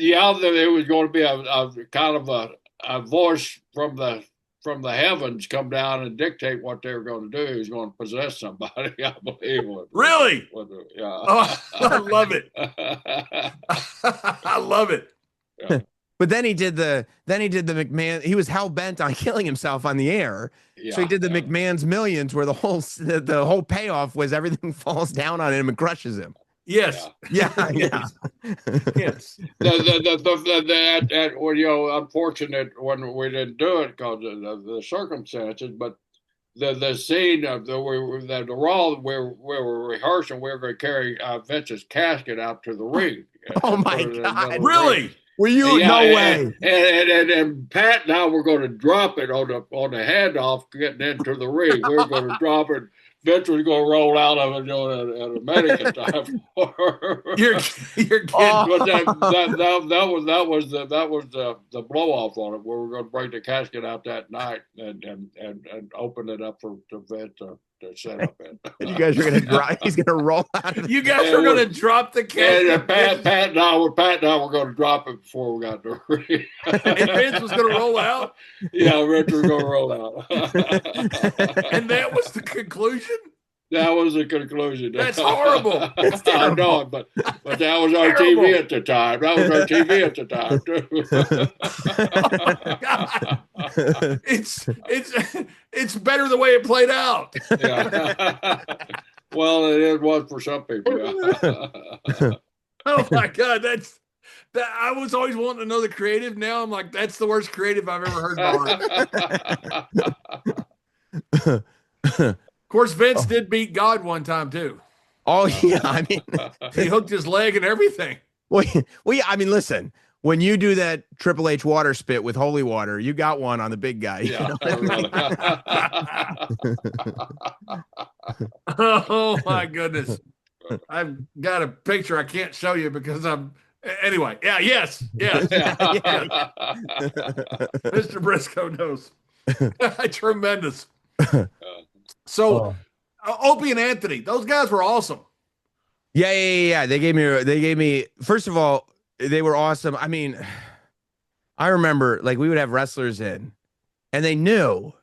It was going to be a kind of a voice from the heavens come down and dictate what they were going to do. He was going to possess somebody, I believe. Really? Yeah. Oh, I love it. I love it. Yeah. But then he did the McMahon. He was hell bent on killing himself on the air. Yeah, So he did the McMahon's Millions, where the whole payoff was everything falls down on him and crushes him. Yes. Yeah. Yes. Unfortunate when we didn't do it because of the circumstances, but the scene of the Raw where we were rehearsing, we were going to carry Vince's casket out to the ring. Oh my God! Really? Were you? No way. And Pat and I were going to drop it on the handoff getting into the ring. We were going to drop it. Vince was going to roll out of it at a medical time. You're kidding. But that was the blow off on it. Where we were going to bring the casket out that night and open it up to Vince to set up in. And you guys are going to drop. He's going to roll out. You guys are going to drop the casket. And Pat and I were going to drop it before we got to the ring. And Vince was going to roll out. Yeah, Vince was going to roll out. And that was the conclusion. That was the conclusion. That's horrible. It's I terrible. know it, but that was our Terrible. TV at the time. That was our TV at the time too. God. It's better the way it played out. Yeah. Well, it was for some people. Yeah. Oh my God, that I was always wanting to know the creative. Now I'm like, that's the worst creative I've ever heard in my life. Of course, Vince did beat God one time too. Oh yeah, I mean, He hooked his leg and everything. well, yeah, I mean, listen. When you do that Triple H water spit with holy water, you got one on the big guy. You Yeah. know what I mean? Oh my goodness. I've got a picture I can't show you because anyway. Yeah, yes. Mr. Brisco knows. Tremendous. So Opie and Anthony, those guys were awesome. Yeah. They gave me, first of all, they were awesome. I mean, I remember like we would have wrestlers in and they knew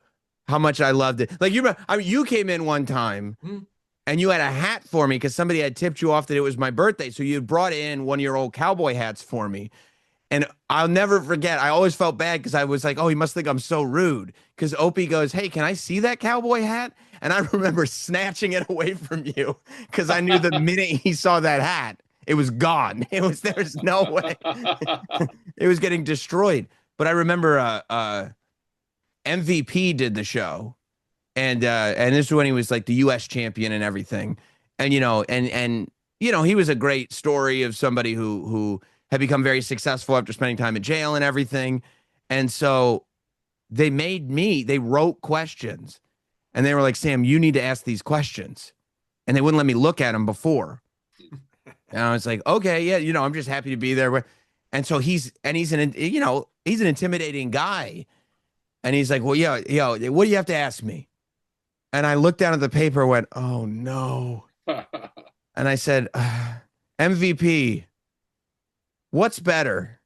how much I loved it. Like you came in one time and you had a hat for me because somebody had tipped you off that it was my birthday. So you brought in one of your old cowboy hats for me. And I'll never forget. I always felt bad because I was like, oh, he must think I'm so rude. Because Opie goes, hey, can I see that cowboy hat? And I remember snatching it away from you because I knew the minute he saw that hat, it was gone. There's no way. It was getting destroyed. But I remember MVP did the show. And this is when he was like the US champion and everything. And, he was a great story of somebody who had become very successful after spending time in jail and everything. And so they wrote questions and they were like, Sam, you need to ask these questions. And they wouldn't let me look at them before. And I was like, okay, yeah, I'm just happy to be there. And so he's an intimidating guy. And he's like, well, yeah, what do you have to ask me? And I looked down at the paper and went, oh no. And I said, MVP, what's better,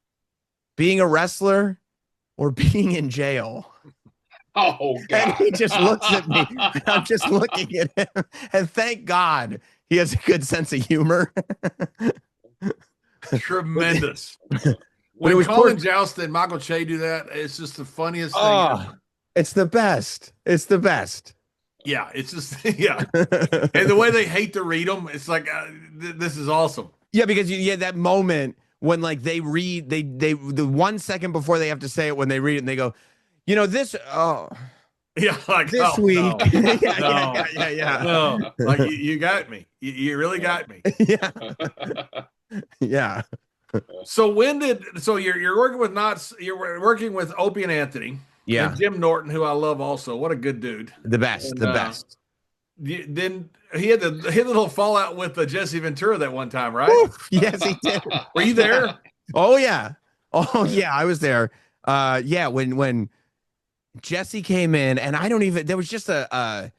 being a wrestler or being in jail? Oh, God. And he just looks at me. And I'm just looking at him. And thank God he has a good sense of humor. Tremendous. But When it was Colin Joustin and Michael Che do that, it's just the funniest thing. Oh, it's the best. It's the best. Yeah, it's just, yeah. And the way they hate to read them, it's like, this is awesome. Yeah, because you had that moment when like they read, the 1 second before they have to say it, when they read it and they go, this, Yeah, like, this oh week. no, no, Yeah. no. Like you got me. You really got me. Yeah. Yeah. So you're working with not you're working with Opie and Anthony and Yeah. Jim Norton, who I love also. What a good dude. The best. And The best. then he had a little fallout with Jesse Ventura that one time, right? Woo! Yes, he did. Were you there? Oh yeah. Oh yeah, I was there. Yeah, when Jesse came in, and I don't even there was just a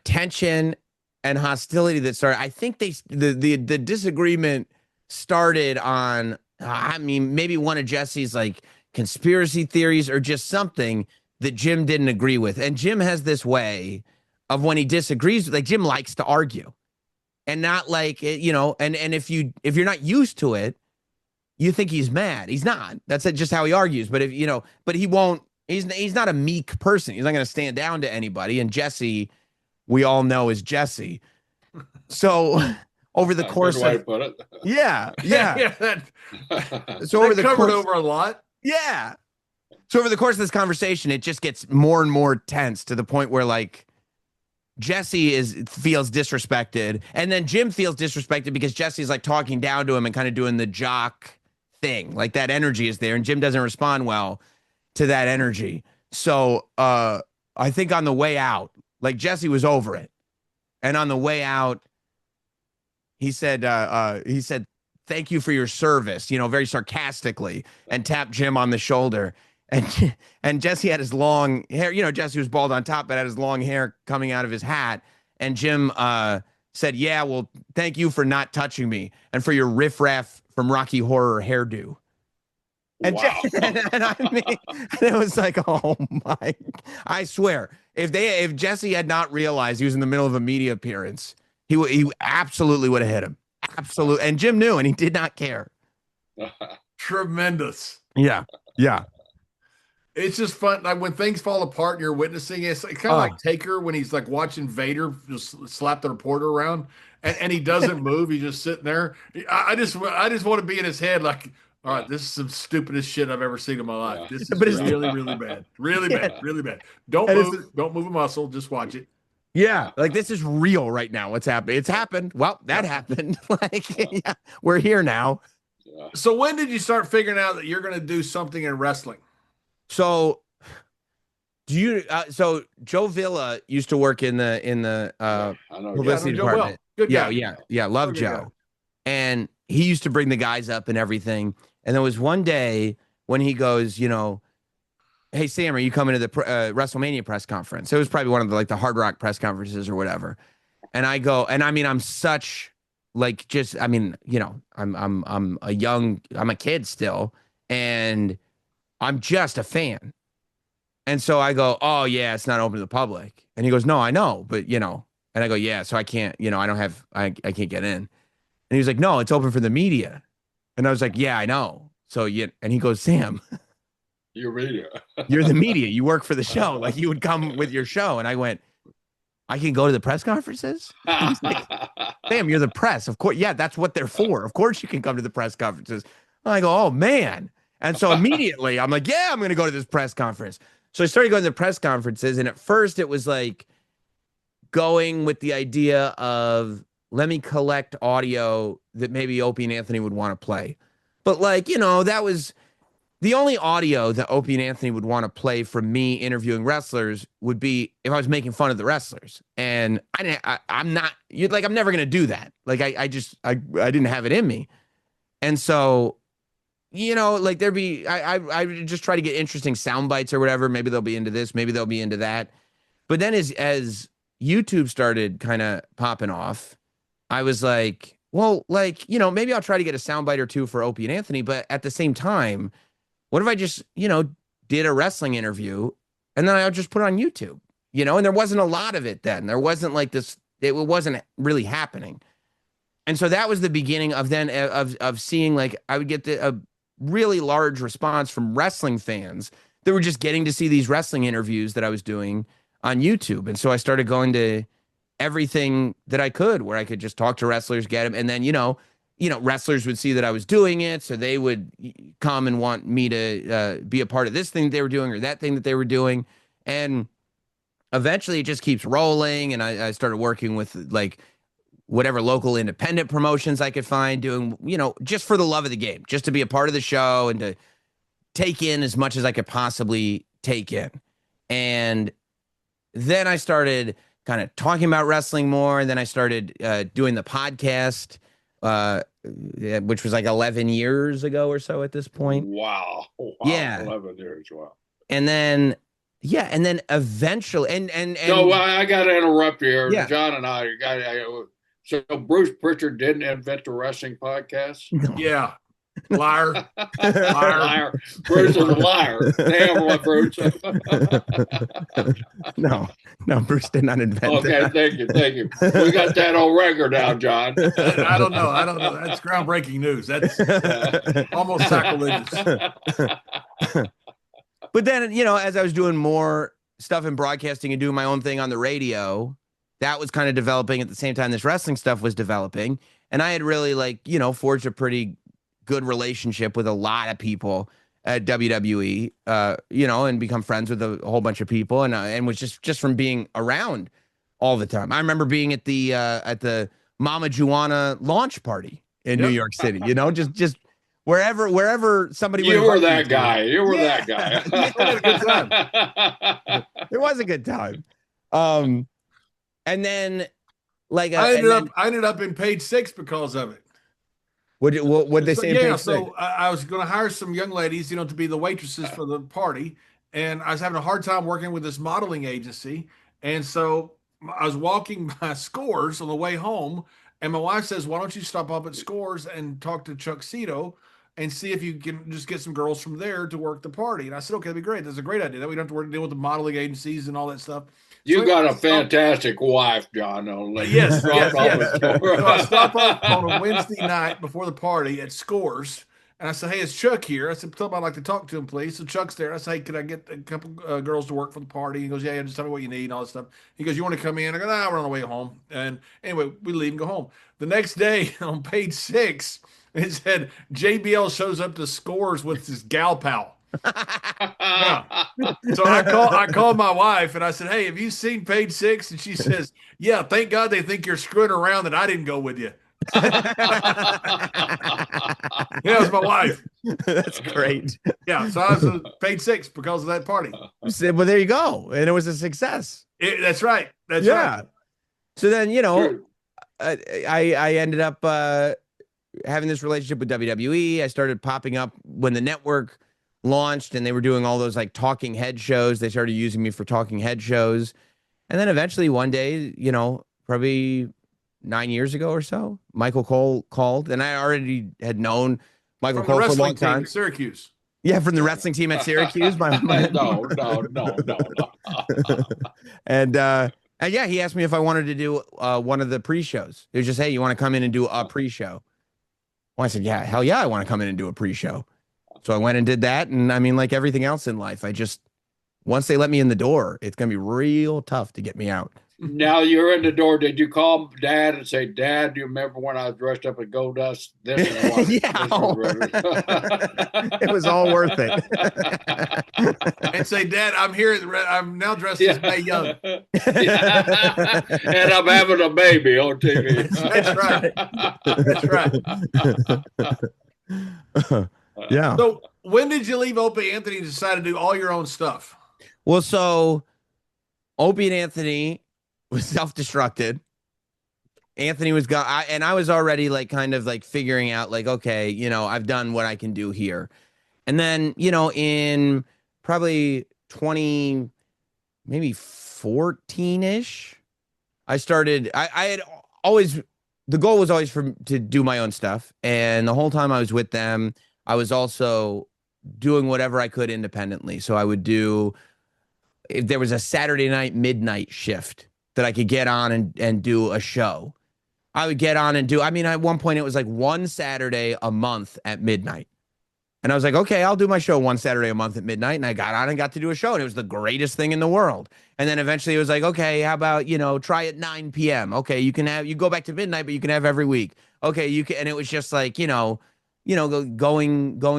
tension and hostility that started. I think the disagreement started on I mean maybe one of Jesse's like conspiracy theories or just something that Jim didn't agree with. And Jim has this way of when he disagrees with like Jim likes to argue and not like and if you're not used to it, you think he's mad. He's not. That's just how he argues. But but he won't. He's not a meek person. He's not going to stand down to anybody. And Jesse, we all know is Jesse. So over the course Good way of to put it. yeah. So That over the covered course over a lot. yeah. So over the course of this conversation, it just gets more and more tense to the point where like Jesse feels disrespected, and then Jim feels disrespected because Jesse's like talking down to him and kind of doing the jock thing. Like that energy is there, and Jim doesn't respond well to that energy. So I think on the way out, like Jesse was over it. And on the way out, he said, thank you for your service, very sarcastically, and tapped Jim on the shoulder. And Jesse had his long hair, Jesse was bald on top, but had his long hair coming out of his hat. And Jim said, yeah, well, thank you for not touching me and for your riffraff from Rocky Horror hairdo. And, Wow. and I mean, and it was like, oh my, I swear, if Jesse had not realized he was in the middle of a media appearance, he absolutely would have hit him. Absolutely. And Jim knew, and he did not care. Tremendous. Yeah. Yeah. It's just fun. Like when things fall apart and you're witnessing it, it's kind of like Taker when he's like watching Vader just slap the reporter around and he doesn't move. He's just sitting there. I just want to be in his head like, all right, this is some stupidest shit I've ever seen in my life. This is really, really bad. Really bad. Really bad. Don't move. Don't move a muscle. Just watch it. Yeah. Like this is real right now. What's happening? It's happened. Well, that happened. Like, yeah, we're here now. So when did you start figuring out that you're going to do something in wrestling? So so Joe Villa used to work in the publicity department. Good guy. Yeah. Love Joe. And he used to bring the guys up and everything. And there was one day when he goes, hey, Sam, are you coming to the WrestleMania press conference? It was probably one of the Hard Rock press conferences or whatever. And I go, and I mean, I'm such like, just, I mean, I'm a kid still, and I'm just a fan. And so I go, oh yeah, it's not open to the public. And he goes, no, I know, but and I go, yeah, so I can't, I can't get in. And he was like, no, it's open for the media. And I was like, yeah, I know. So and he goes, Sam, you're media. You're the media. You work for the show. Like you would come with your show. And I went, I can go to the press conferences? He's like, Sam, you're the press. Of course. Yeah, that's what they're for. Of course you can come to the press conferences. I go, oh man. And so immediately I'm like, yeah, I'm going to go to this press conference. So I started going to the press conferences. And at first it was like going with the idea of, let me collect audio that maybe Opie and Anthony would want to play. But that was the only audio that Opie and Anthony would want to play from me interviewing wrestlers would be if I was making fun of the wrestlers. And I'm never going to do that. Like I didn't have it in me. And so, there'd be, I would just try to get interesting sound bites or whatever. Maybe they'll be into this, maybe they'll be into that. But then as YouTube started kind of popping off, I was like, well, maybe I'll try to get a soundbite or two for Opie and Anthony. But at the same time, what if I just, did a wrestling interview and then I'll just put it on YouTube, and there wasn't a lot of it then. There wasn't like this, it wasn't really happening. And so that was the beginning of then of seeing I would get a really large response from wrestling fans that were just getting to see these wrestling interviews that I was doing on YouTube. And so I started going to everything that I could where I could just talk to wrestlers, get them. And then, wrestlers would see that I was doing it, so they would come and want me to be a part of this thing that they were doing or that thing that they were doing. And eventually it just keeps rolling. And I started working with like whatever local independent promotions I could find, doing, just for the love of the game, just to be a part of the show and to take in as much as I could possibly take in. And then I started kind of talking about wrestling more. And then I started doing the podcast, which was like 11 years ago or so at this point. Wow. Yeah. 11 years. Wow. And then, eventually, and so I got to interrupt you here. Yeah. John and so Bruce Pritchard didn't invent the wrestling podcast? No. Yeah. Liar. Liar. Bruce is a liar. Damn, what, Bruce? No, Bruce did not invent that. Thank you. We got that on record now, John. I don't know. That's groundbreaking news. That's almost sacrilegious. But then, as I was doing more stuff in broadcasting and doing my own thing on the radio, that was kind of developing at the same time this wrestling stuff was developing. And I had really forged a pretty good relationship with a lot of people at WWE, and become friends with a whole bunch of people, and was just from being around all the time. I remember being at the Mama Juana launch party in New York City, just wherever somebody you were that guy. You were that guy. It was a good time. And then I ended up in Page Six because of it. What they say? Yeah, so I was going to hire some young ladies, to be the waitresses for the party, and I was having a hard time working with this modeling agency, and so I was walking by Scores on the way home, and my wife says, "Why don't you stop up at Scores and talk to Chuck Cito and see if you can just get some girls from there to work the party?" And I said, "Okay, that'd be great. That's a great idea. That we don't have to deal with the modeling agencies and all that stuff." You got a fantastic wife, John. Yes. So I stop up on a Wednesday night before the party at Scores, and I said, "Hey, it's Chuck here." I said, "Tell him I'd like to talk to him, please." So Chuck's there. I say, "Hey, could I get a couple girls to work for the party?" He goes, "Yeah, just tell me what you need and all that stuff." He goes, "You want to come in?" I go, "Nah, we're on the way home." And anyway, we leave and go home. The next day on Page 6, it said JBL shows up to Scores with his gal pal. Yeah. So I called my wife and I said, "Hey, have you seen Page 6?" And she says, "Yeah, thank God they think you're screwing around that I didn't go with you." Yeah, it was my wife. That's great. Yeah, so I was on Page 6 because of that party. Well, there you go. And it was a success. That's right. That's right. So then, I ended up having this relationship with WWE. I started popping up when the network launched and they were doing all those like talking head shows. They started using me for talking head shows. And then eventually one day, probably 9 years ago or so, Michael Cole called, and I already had known Michael Cole for a long time. Syracuse. Yeah, from the wrestling team at Syracuse. No. And yeah, he asked me if I wanted to do one of the pre-shows. It was just, "Hey, you want to come in and do a pre-show?" Well, I said, "Yeah, hell yeah, I want to come in and do a pre-show." So I went and did that. And I mean, like everything else in life, once they let me in the door, it's going to be real tough to get me out. Now you're in the door. Did you call Dad and say, "Dad, do you remember when I was dressed up in gold dust? This is what." Yeah. It was all worth it. And say, "Dad, I'm here. I'm now dressed as Mae Young." And I'm having a baby on TV. That's right. Yeah. So when did you leave Opie Anthony and decide to do all your own stuff? Well, so Opie and Anthony was self-destructed. Anthony was gone, and I was already like kind of like figuring out like, okay, I've done what I can do here. And then, in probably 20, maybe 14-ish, I started, I had always, the goal was always to do my own stuff. And the whole time I was with them, I was also doing whatever I could independently. So I would do, if there was a Saturday night midnight shift that I could get on and do a show, I would get on and do, at one point it was like one Saturday a month at midnight. And I was like, okay, I'll do my show one Saturday a month at midnight. And I got on and got to do a show, and it was the greatest thing in the world. And then eventually it was like, okay, how about, try at 9 p.m. Okay, you go back to midnight, but you can have every week. okay, you can, and it was just like, going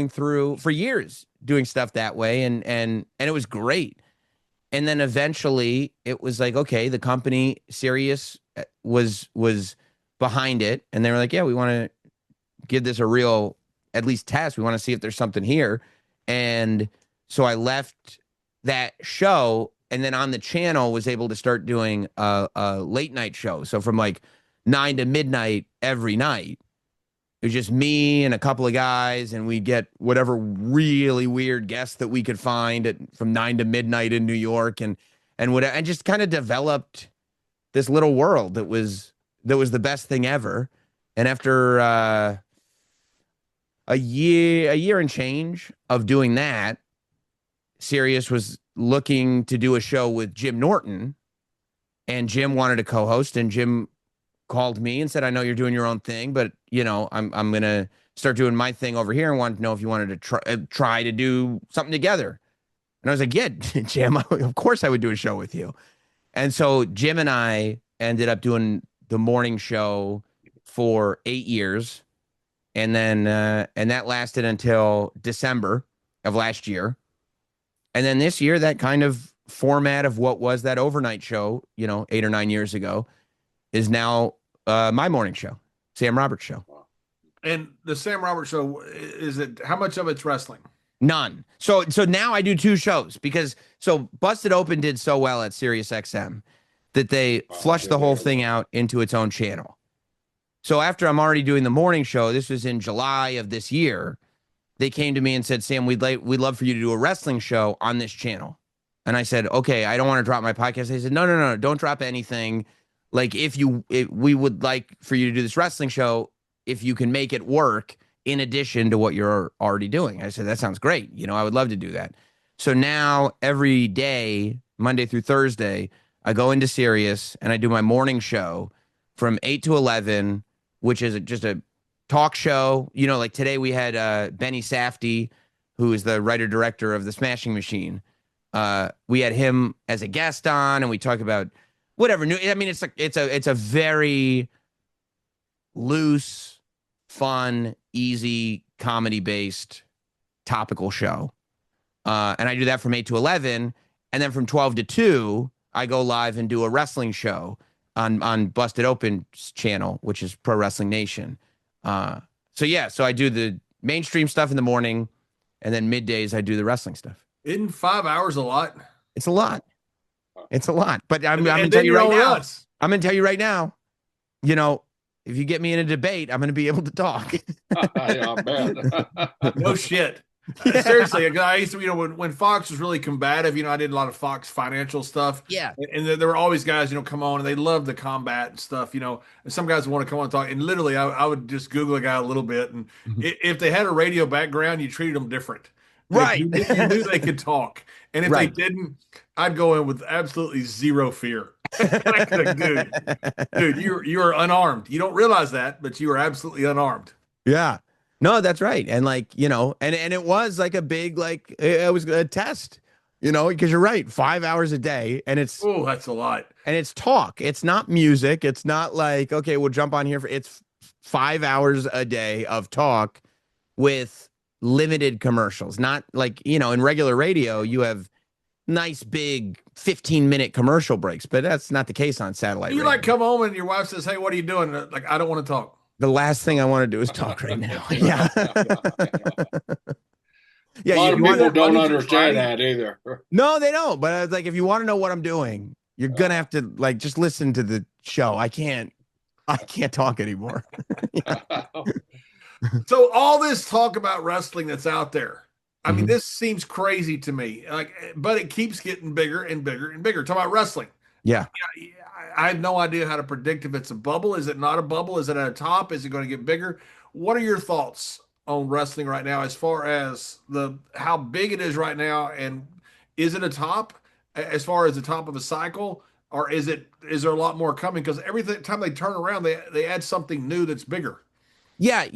through for years doing stuff that way. And it was great. And then eventually it was like, okay, the company Sirius was behind it. And they were like, yeah, we want to give this a real, at least test. We want to see if there's something here. And so I left that show, and then on the channel was able to start doing a late night show. So from like 9 to midnight every night, it was just me and a couple of guys, and we'd get whatever really weird guests that we could find from 9 to midnight in New York, and just kind of developed this little world that was the best thing ever. And after a year and change of doing that, Sirius was looking to do a show with Jim Norton, and Jim wanted to co-host, and Jim called me and said, I know you're doing your own thing, but I'm going to start doing my thing over here, and wanted to know if you wanted to try to do something together. And I was like, yeah, Jim, of course I would do a show with you. And so Jim and I ended up doing the morning show for 8 years. And then, and that lasted until December of last year. And then this year, that kind of format of what was that overnight show, 8 or 9 years ago, is now my morning show, Sam Roberts Show. And the Sam Roberts Show, how much of it's wrestling? None. So now I do two shows because Busted Open did so well at Sirius XM that they flushed the whole thing out into its own channel. So after I'm already doing the morning show, this was in July of this year, they came to me and said, Sam, we'd love for you to do a wrestling show on this channel. And I said, okay, I don't want to drop my podcast. They said, no, don't drop anything. Like we would like for you to do this wrestling show if you can make it work in addition to what you're already doing. I said, that sounds great. I would love to do that. So now every day, Monday through Thursday, I go into Sirius and I do my morning show from 8 to 11, which is just a talk show. Like today we had Benny Safdie, who is the writer-director of The Smashing Machine. We had him as a guest on, and we talk about whatever new. I mean, it's a very loose, fun, easy, comedy-based, topical show. And I do that from 8 to 11, and then from 12 to 2, I go live and do a wrestling show on Busted Open's channel, which is Pro Wrestling Nation. So I do the mainstream stuff in the morning, and then middays I do the wrestling stuff. Isn't 5 hours a lot? It's a lot. It's a lot. But I'm going to tell you right now. I'm going to tell you right now. If you get me in a debate, I'm going to be able to talk. Yeah, man. No shit. Seriously, I used to, when Fox was really combative, I did a lot of Fox financial stuff. Yeah. And there were always guys, come on, and they love the combat and stuff, and some guys want to come on and talk. And literally, I would just Google a guy a little bit. And if they had a radio background, you treated them different. Right. You knew they could talk. And if they didn't, I'd go in with absolutely zero fear. Dude, you're unarmed. You don't realize that, but you are absolutely unarmed. Yeah. No, that's right. And and it was like a big, it was a test, because you're right. 5 hours a day. And that's a lot. And it's talk. It's not music. It's not like, okay, we'll jump on here it's 5 hours a day of talk with limited commercials. Not like, in regular radio, you have nice big 15-minute commercial breaks, but that's not the case on satellite radio. You come home and your wife says, hey, what are you doing? Like, I don't want to talk. The last thing I want to do is talk right now. Yeah. Yeah. A lot of people don't understand that either. No, they don't. But I was like, if you want to know what I'm doing, you're going to have to just listen to the show. I can't talk anymore. So all this talk about wrestling that's out there, I mean, this seems crazy to me. But it keeps getting bigger and bigger and bigger. Talk about wrestling. Yeah. I have no idea how to predict if it's a bubble. Is it not a bubble? Is it at a top? Is it going to get bigger? What are your thoughts on wrestling right now as far as how big it is right now? And is it a top as far as the top of a cycle? Or is there a lot more coming? Because every time they turn around, they add something new that's bigger. Yeah.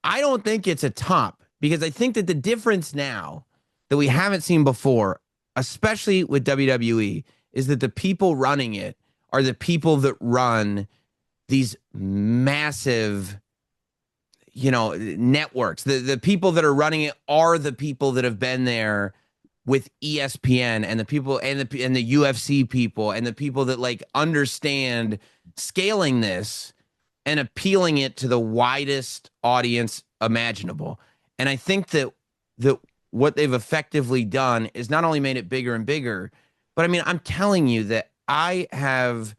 I don't think it's a top, because I think that the difference now that we haven't seen before, especially with WWE, is that the people running it are the people that run these massive, networks. The people that are running it are the people that have been there with ESPN and the people and the UFC people and the people that like understand scaling this and appealing it to the widest audience imaginable. And I think that what they've effectively done is not only made it bigger and bigger, but I mean, I'm telling you that I have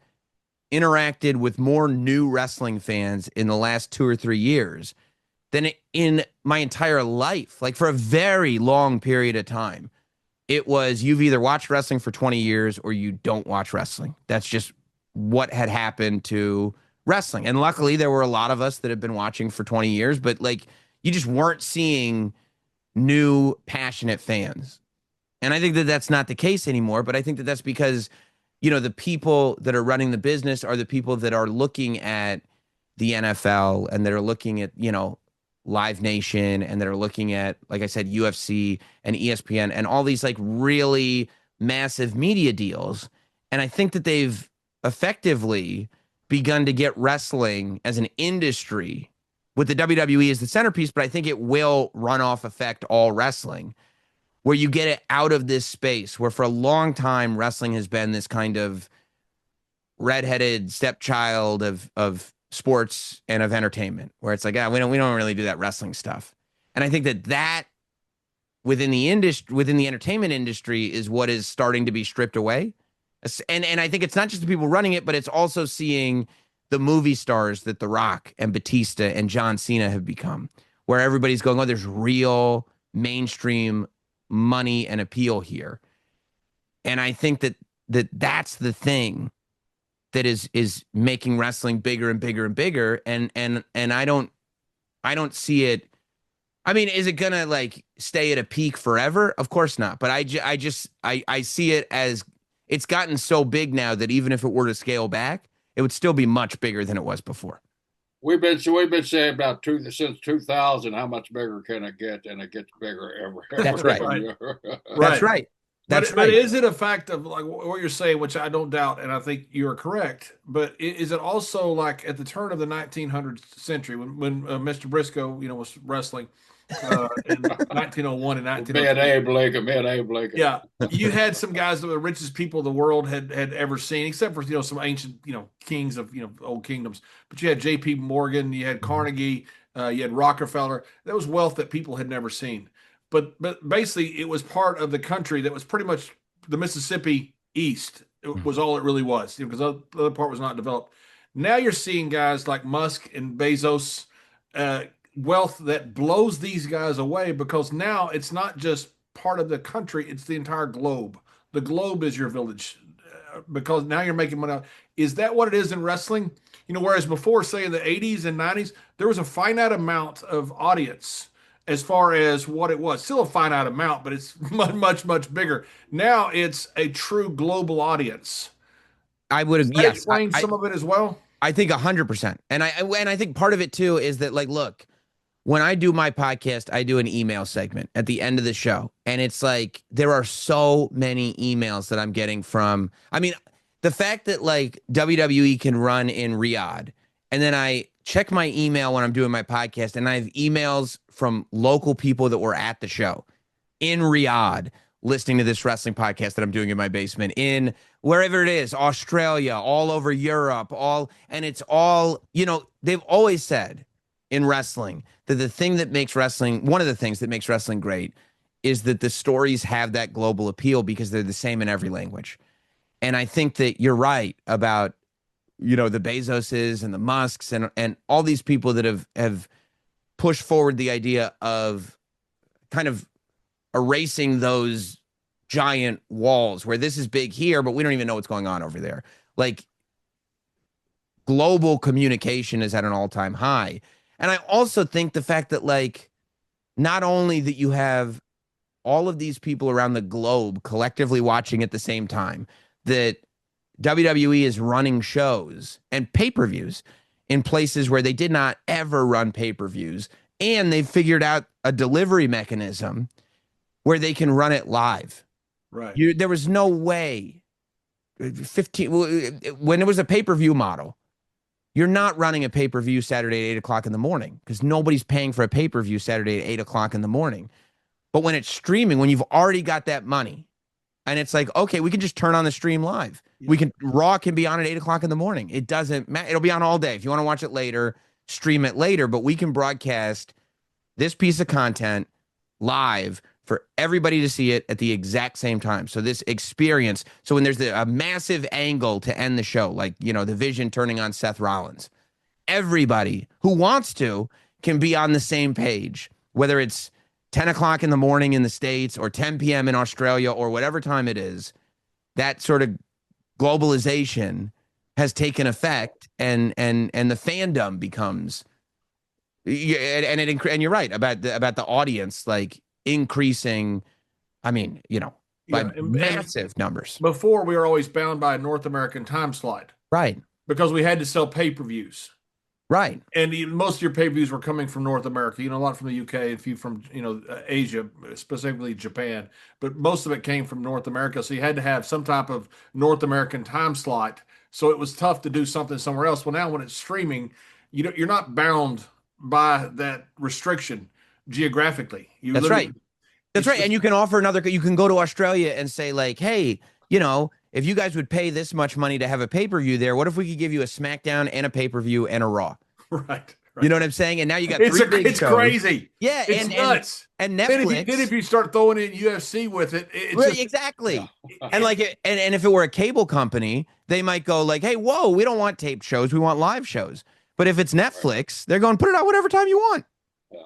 interacted with more new wrestling fans in the last 2 or 3 years than in my entire life. Like for a very long period of time, it was you've either watched wrestling for 20 years or you don't watch wrestling. That's just what had happened to wrestling. And luckily, there were a lot of us that have been watching for 20 years, but like you just weren't seeing new passionate fans. And I think that that's not the case anymore, but I think that that's because, the people that are running the business are the people that are looking at the NFL and that are looking at, Live Nation and that are looking at, like I said, UFC and ESPN and all these like really massive media deals. And I think that they've effectively begun to get wrestling as an industry with the WWE as the centerpiece, but I think it will run off affect all wrestling, where you get it out of this space where for a long time wrestling has been this kind of redheaded stepchild of sports and of entertainment, where it's like, we don't really do that wrestling stuff. And I think that within the industry, within the entertainment industry, is what is starting to be stripped away. And I think it's not just the people running it, but it's also seeing the movie stars that The Rock and Batista and John Cena have become, where everybody's going, oh, there's real mainstream money and appeal here. And I think that's the thing that is making wrestling bigger and bigger and bigger. And I don't see it. I mean, is it gonna like stay at a peak forever? Of course not. But I see it as it's gotten so big now that even if it were to scale back, it would still be much bigger than it was before. We've been saying about since 2000, how much bigger can it get? And it gets bigger every That's right. year. That's right. That's But right. is it a fact of like what you're saying, which I don't doubt, and I think you're correct, but is it also like at the turn of the 1900th century when Mr. Brisco, was wrestling in 1901 and Me and 1902? Abe Lincoln, me and Abe Lincoln. Yeah, you had some guys that were the richest people the world had ever seen, except for some ancient kings of old kingdoms. But you had J.P. Morgan, you had Carnegie, you had Rockefeller. That was wealth that people had never seen. But basically, it was part of the country that was pretty much the Mississippi East. It was all it really was, because the other part was not developed. Now you're seeing guys like Musk and Bezos, wealth that blows these guys away, because now it's not just part of the country, it's the entire globe. The globe is your village, because now you're making money. Is that what it is in wrestling? Whereas before, say in the 80s and 90s, there was a finite amount of audience as far as what it was. Still a finite amount, but it's much, much, much bigger. Now it's a true global audience. I Does would, that yes, explain some of it as well? I think 100%. And I think part of it too is that, like, look, when I do my podcast, I do an email segment at the end of the show. And it's like, there are so many emails that I'm getting from, I mean, the fact that like WWE can run in Riyadh, and then I check my email when I'm doing my podcast, and I have emails from local people that were at the show in Riyadh listening to this wrestling podcast that I'm doing in my basement, in wherever it is, Australia, all over Europe, and it's all, they've always said in wrestling that the thing that makes wrestling, one of the things that makes wrestling great, is that the stories have that global appeal because they're the same in every language. And I think that you're right about, the Bezoses and the Musks and all these people that have pushed forward the idea of kind of erasing those giant walls where this is big here, but we don't even know what's going on over there. Like, global communication is at an all-time high. And I also think the fact that, like, not only that you have all of these people around the globe collectively watching at the same time, that WWE is running shows and pay-per-views in places where they did not ever run pay-per-views, and they've figured out a delivery mechanism where they can run it live. Right. There was no way 15 when it was a pay-per-view model. you're not running a pay-per-view Saturday at 8 o'clock in the morning because nobody's paying for a pay-per-view Saturday at 8 o'clock in the morning. But when it's streaming, when you've already got that money, and it's like, okay, we can just turn on the stream live. Yeah. We can Raw can be on at 8 o'clock in the morning. It doesn't matter. It'll be on all day. If you want to watch it later, stream it later. But we can broadcast this piece of content live for everybody to see it at the exact same time. So this experience. So when there's a massive angle to end the show, like, you know, the Vision turning on Seth Rollins, everybody who wants to can be on the same page, whether it's 10 o'clock in the morning in the States or 10 p.m. in Australia or whatever time it is. That sort of globalization has taken effect, and the fandom becomes, and you're right about the audience, like, increasing. I mean, you know, by massive numbers. Before, we were always bound by a North American time slot, Right. because we had to sell pay-per-views. Right. And most of your pay-per-views were coming from North America. You know, a lot from the UK, a few from, Asia, specifically Japan. But most of it came from North America. So you had to have some type of North American time slot. So it was tough to do something somewhere else. Well, now when it's streaming, you're not bound by that restriction geographically. That's right. That's right. And you can offer you can go to Australia and say, like, hey, you know, if you guys would pay this much money to have a pay-per-view there, what if we could give you a SmackDown and a pay-per-view and a Raw? Right. You know what I'm saying? And now you got three big it's shows. crazy. Yeah, it's nuts. And Netflix. Then if you start throwing in UFC with it, exactly. Yeah. And like, and if it were a cable company, they might go like, hey, whoa, we don't want taped shows, we want live shows. But if it's Netflix, they're going, put it out whatever time you want.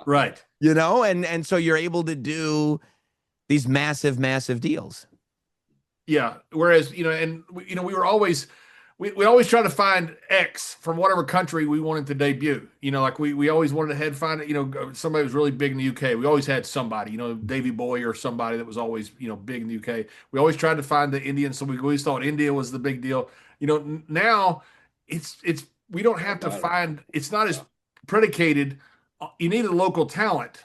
Right. You know, and so you're able to do these massive deals. Yeah. Whereas, we were always, we always try to find X from whatever country we wanted to debut. Like we always wanted to find somebody was really big in the UK. We always had somebody, Davey Boy or somebody that was always, big in the UK. We always tried to find the Indians. So we always thought India was the big deal. Now it's, we don't have to find, it's not as predicated. You need a local talent,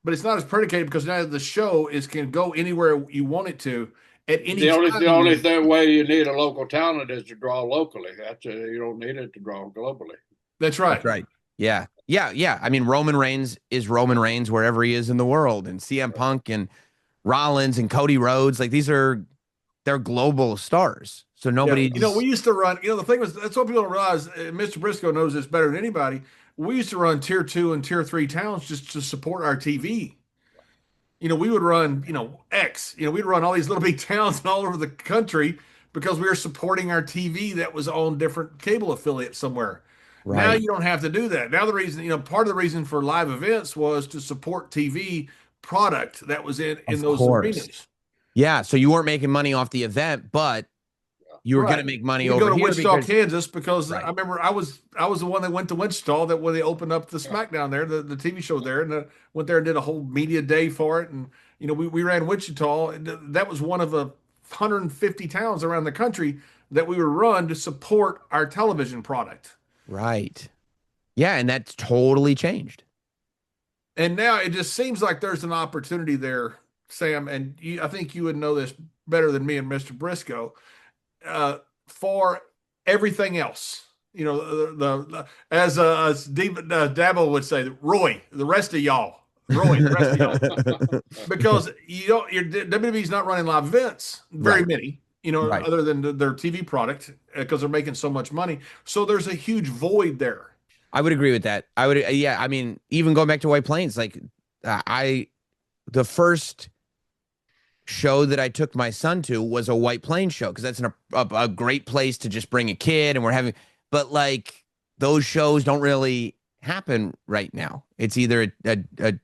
but it's not as predicated because now the show can go anywhere you want it to. At any time. The only way you need a local talent is to draw locally. You don't need it to draw globally. That's right. That's right. Yeah. I mean, Roman Reigns is Roman Reigns wherever he is in the world, and CM Punk and Rollins and Cody Rhodes, like they're global stars. So nobody. We used to run. The thing was, that's what people don't realize. Mr. Brisco knows this better than anybody. We used to run tier 2 and tier 3 towns just to support our TV. We would run, X, we'd run all these little big towns all over the country because we were supporting our TV that was on different cable affiliates somewhere. Right. Now you don't have to do that. Now the reason, part of the reason for live events was to support TV product that was in those arenas. Yeah. So you weren't making money off the event, but you were going to make money over go to here Wichita, Kansas, because I remember I was the one that went to Wichita that when they opened up the SmackDown there, the TV show there, and went there and did a whole media day for it. And we ran Wichita, and that was one of the 150 towns around the country that we were run to support our television product. Right. Yeah, and that's totally changed. And now it just seems like there's an opportunity there, Sam, and I think you would know this better than me and Mr. Brisco. For everything else, as Dabo would say, Roy, the rest of y'all, because your WWE's not running live events, very many, other than their TV product, because they're making so much money. So there's a huge void there. I would agree with that. Yeah. I mean, even going back to White Plains, like the first show that I took my son to was a White Plains show, because that's a great place to just bring a kid, and but like those shows don't really happen right now. It's either a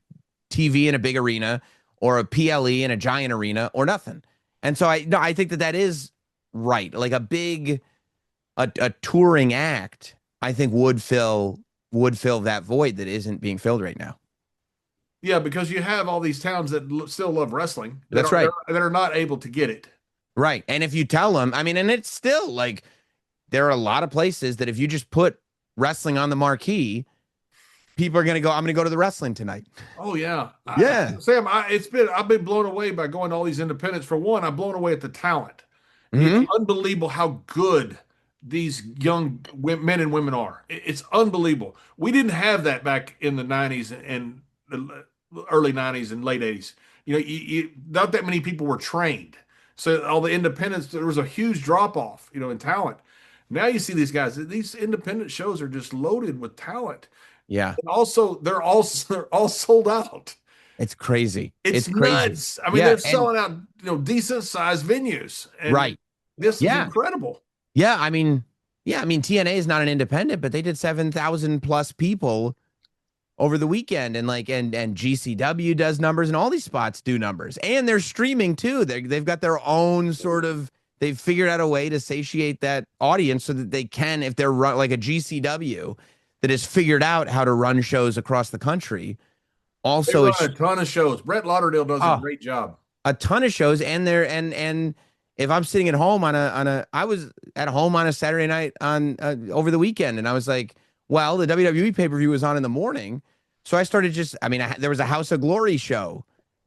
TV in a big arena or a PLE in a giant arena or nothing. And so I think that is right. Like a touring act, I think would fill that void that isn't being filled right now. Yeah, because you have all these towns that still love wrestling. That's right. That are not able to get it. Right. And if you tell them, I mean, and it's still like, there are a lot of places that if you just put wrestling on the marquee, people are going to go, I'm going to go to the wrestling tonight. Oh, yeah. Yeah. Sam, I've been blown away by going to all these independents. For one, I'm blown away at the talent. Mm-hmm. It's unbelievable how good these young men and women are. It's unbelievable. We didn't have that back in the 90s and the early 90s and late 80s. Not that many people were trained. So all the independents, there was a huge drop off, in talent. Now you see these guys, these independent shows are just loaded with talent. Yeah. And also, they're all sold out. It's crazy. It's crazy. nuts. I mean, Yeah. they're selling out, decent sized venues. And Right. this is Yeah. incredible. Yeah. I mean, TNA is not an independent, but they did 7,000 plus people over the weekend. And and GCW does numbers, and all these spots do numbers, and they're streaming too. They've got their own they've figured out a way to satiate that audience so that they can, if they're like a GCW that has figured out how to run shows across the country. They Also, run it's a ton of shows. Brett Lauderdale does a great job. a ton of shows, and they're and if I'm sitting at home I was at home on a Saturday night on over the weekend, and I was like, well, the WWE pay-per-view was on in the morning, so I started there was a House of Glory show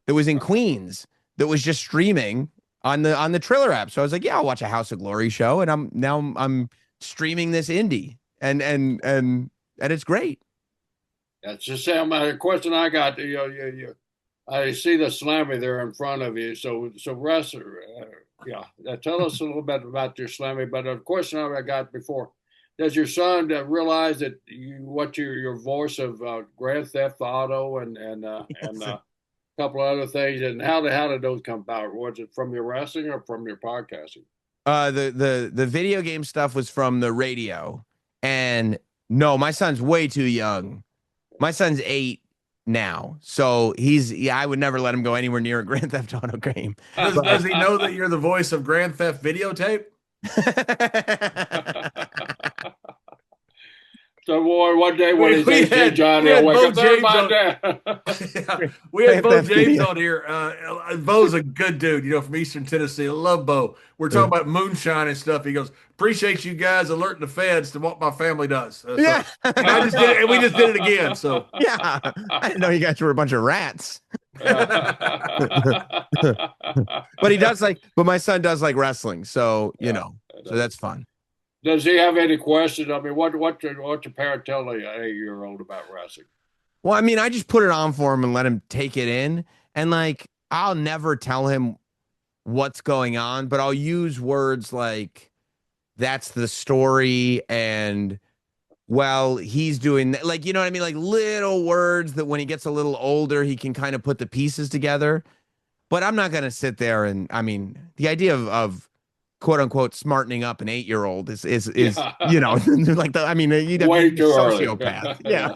that was in Queens that was just streaming on the Triller app. So I was like, yeah, I'll watch a House of Glory show, and I'm streaming this indie, and it's great. That's just a question I got. I see the Slammy there in front of you. So Russ, tell us a little bit about your Slammy. But a question I got before: does your son realize that your voice of Grand Theft Auto and a couple of other things, and how did those come about? Was it from your wrestling or from your podcasting? The video game stuff was from the radio, and no, my son's way too young. My son's 8 now, so I would never let him go anywhere near a Grand Theft Auto game. Does he know that you're the voice of Grand Theft Videotape? So, boy, one day when he's 18, Johnny will wake up, there's my dad. Yeah, we had Bo James on here. Bo's a good dude, from Eastern Tennessee. I love Bo. We're talking about moonshine and stuff. He goes, appreciate you guys alerting the feds to what my family does. Yeah. And I just did it, and we just did it again. So yeah, I didn't know you guys were a bunch of rats. But he does but my son does like wrestling, so so that's fun. Does he have any questions? I mean, what's your parent tell a 8-year-old about wrestling? Well, I mean, I just put it on for him and let him take it in, and I'll never tell him what's going on, but I'll use words like that's the story, and well, he's doing that, you know what I mean, like little words that when he gets a little older he can kind of put the pieces together. But I'm not gonna sit there and, I mean, the idea of quote unquote smartening up an 8-year-old is you'd have way to be a sociopath. Yeah.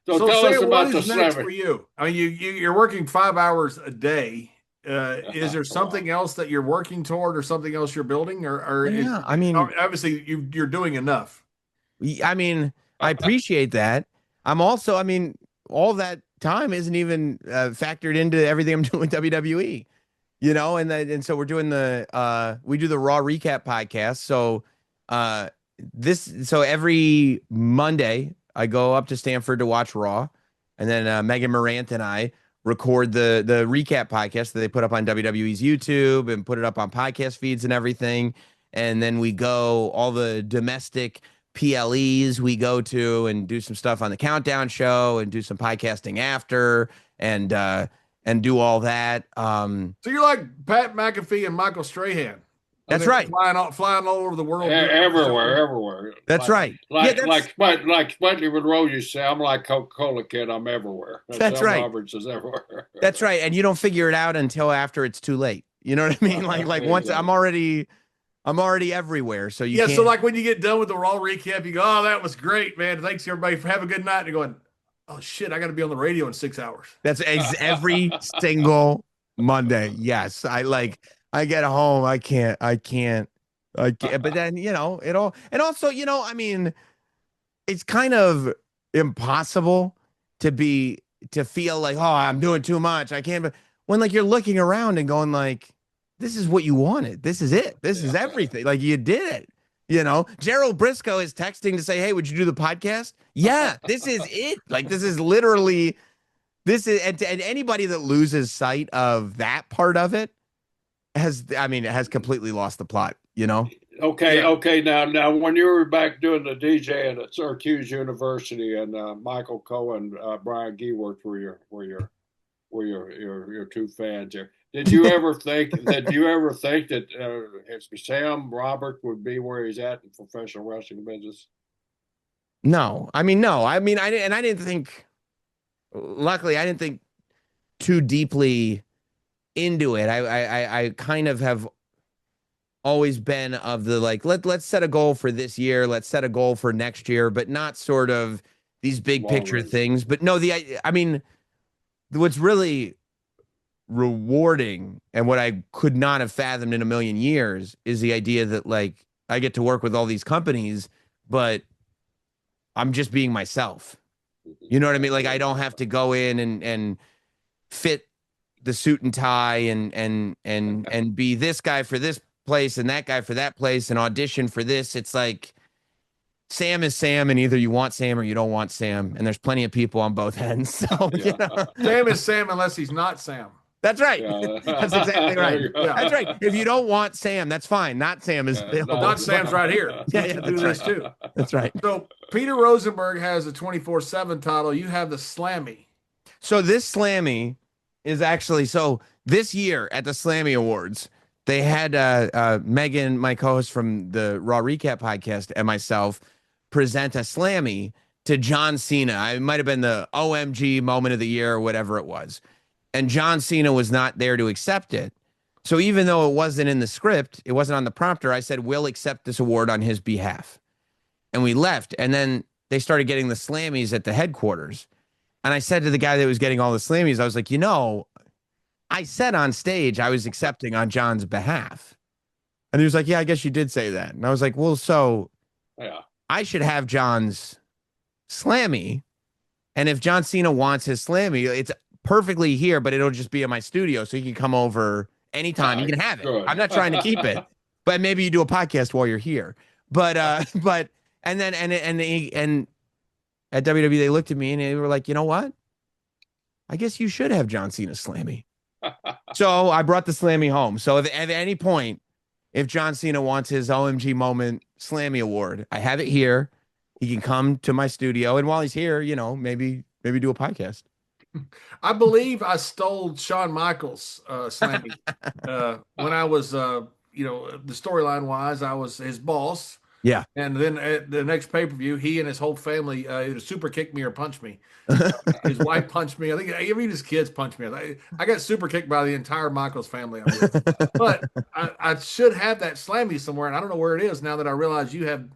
So tell us about the next for you. I mean, you're working 5 hours a day. Is there something else that you're working toward, or something else you're building, I mean, obviously you're doing enough. I mean, I appreciate that. I'm also, I mean, all that time isn't even factored into everything I'm doing with WWE. And so we're doing we do the Raw recap podcast. So every Monday I go up to Stanford to watch Raw, and then Megan Morant and I record the recap podcast that they put up on WWE's YouTube and put it up on podcast feeds and everything. And then we go all the domestic PLEs we go to and do some stuff on the Countdown show and do some podcasting after, and do all that. So you're like Pat McAfee and Michael Strahan. That's right. Flying all over the world. Everywhere. That's right. Like Sputnik Monroe used to say, I'm like Coca-Cola kid, I'm everywhere. That's right. Roberts is everywhere. That's right. And you don't figure it out until after it's too late. You know what I mean? Like once I'm already everywhere. So you can't. So like when you get done with the Raw recap, you go, oh, that was great, man. Thanks everybody for having a good night. And you're going, oh shit, I got to be on the radio in 6 hours. That's every single Monday. Yes. I get home. I can't. But then, it all, and also, I mean, it's kind of impossible to feel like, oh, I'm doing too much. I can't, but when you're looking around and going this is what you wanted. This is it. This is everything. You did it. Gerald Brisco is texting to say, hey, would you do the podcast? Yeah, this is it. This is literally, and anybody that loses sight of that part of it has completely lost the plot, Okay, Yeah. okay. Now, when you were back doing the DJing at Syracuse University, and Michael Cohen, Brian Gewirth were your two fans there. Did you ever think that Sam Roberts would be where he's at in professional wrestling business? No, I mean, no, I mean, I didn't think. Luckily, I didn't think too deeply into it. I kind of have always been of the like, let's set a goal for this year, let's set a goal for next year, but not sort of these big Long picture range. things. But no, I mean, what's really rewarding and what I could not have fathomed in a million years is the idea that like I get to work with all these companies, but I'm just being myself. You know what I mean? Like I don't have to go in and fit the suit and tie and be this guy for this place and that guy for that place and audition for this. It's like Sam is Sam, and either you want Sam or you don't want Sam, and there's plenty of people on both ends. So you know, Sam is Sam unless he's not Sam. that's right. Yeah. That's exactly right. Yeah. That's right. If you don't want Sam, that's fine. Not Sam is available. Not Sam's right here. Yeah, yeah, Do that's this too. That's right. So Peter Rosenberg has a 24/7 title. You have the Slammy. So this Slammy is actually so this year at the Slammy Awards, they had Megan, my co-host from the Raw Recap podcast, and myself present a Slammy to John Cena. It might have been the OMG moment of the year or whatever it was. And John Cena was not there to accept it. So even though it wasn't in the script, it wasn't on the prompter, I said, we'll accept this award on his behalf. And we left. And then they started getting the Slammies at the headquarters. And I said to the guy that was getting all the Slammies, I was like, I said on stage I was accepting on John's behalf. And he was like, yeah, I guess you did say that. And I was like, well, so Yeah. I should have John's Slammy. And if John Cena wants his Slammy, it's perfectly here, but it'll just be in my studio. So you can come over anytime. You can have it. Good. I'm not trying to keep it, but maybe you do a podcast while you're here. But and at WWE, they looked at me and they were like, you know what? I guess you should have John Cena's Slammy. So I brought the Slammy home. So if at any point, if John Cena wants his OMG moment Slammy award, I have it here. He can come to my studio, and while he's here, maybe do a podcast. I believe I stole Shawn Michaels' Slammy when I was, the storyline wise, I was his boss. Yeah. And then at the next pay-per-view, he and his whole family either super kicked me or punched me. His wife punched me. I think even his kids punched me. I got super kicked by the entire Michaels family. But I should have that Slammy somewhere, and I don't know where it is now that I realize you have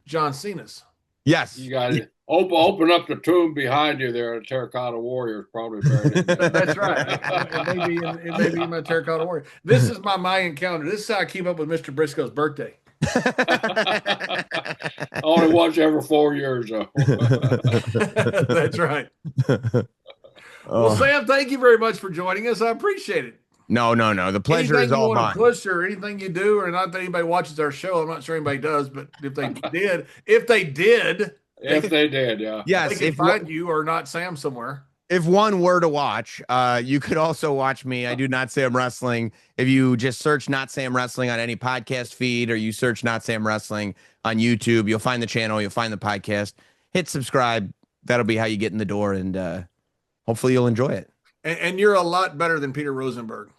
John Cena's. Yes. You got to open up the tomb behind you there. A Terracotta Warrior probably buried in there. That's right. It may be in my Terracotta Warrior. This is my Mayan calendar. This is how I keep up with Mr. Briscoe's birthday. Only once every 4 years, though. That's right. Well, Sam, thank you very much for joining us. I appreciate it. No. The pleasure anything is all you want mine. to push or anything you do, or not that anybody watches our show. I'm not sure anybody does, but if they did, If they did, yeah. Yes. they can find you or not Sam somewhere. If one were to watch, you could also watch me. I do Not Sam Wrestling. If you just search Not Sam Wrestling on any podcast feed, or you search Not Sam Wrestling on YouTube, you'll find the channel, you'll find the podcast. Hit subscribe. That'll be how you get in the door, and hopefully you'll enjoy it. And you're a lot better than Peter Rosenberg.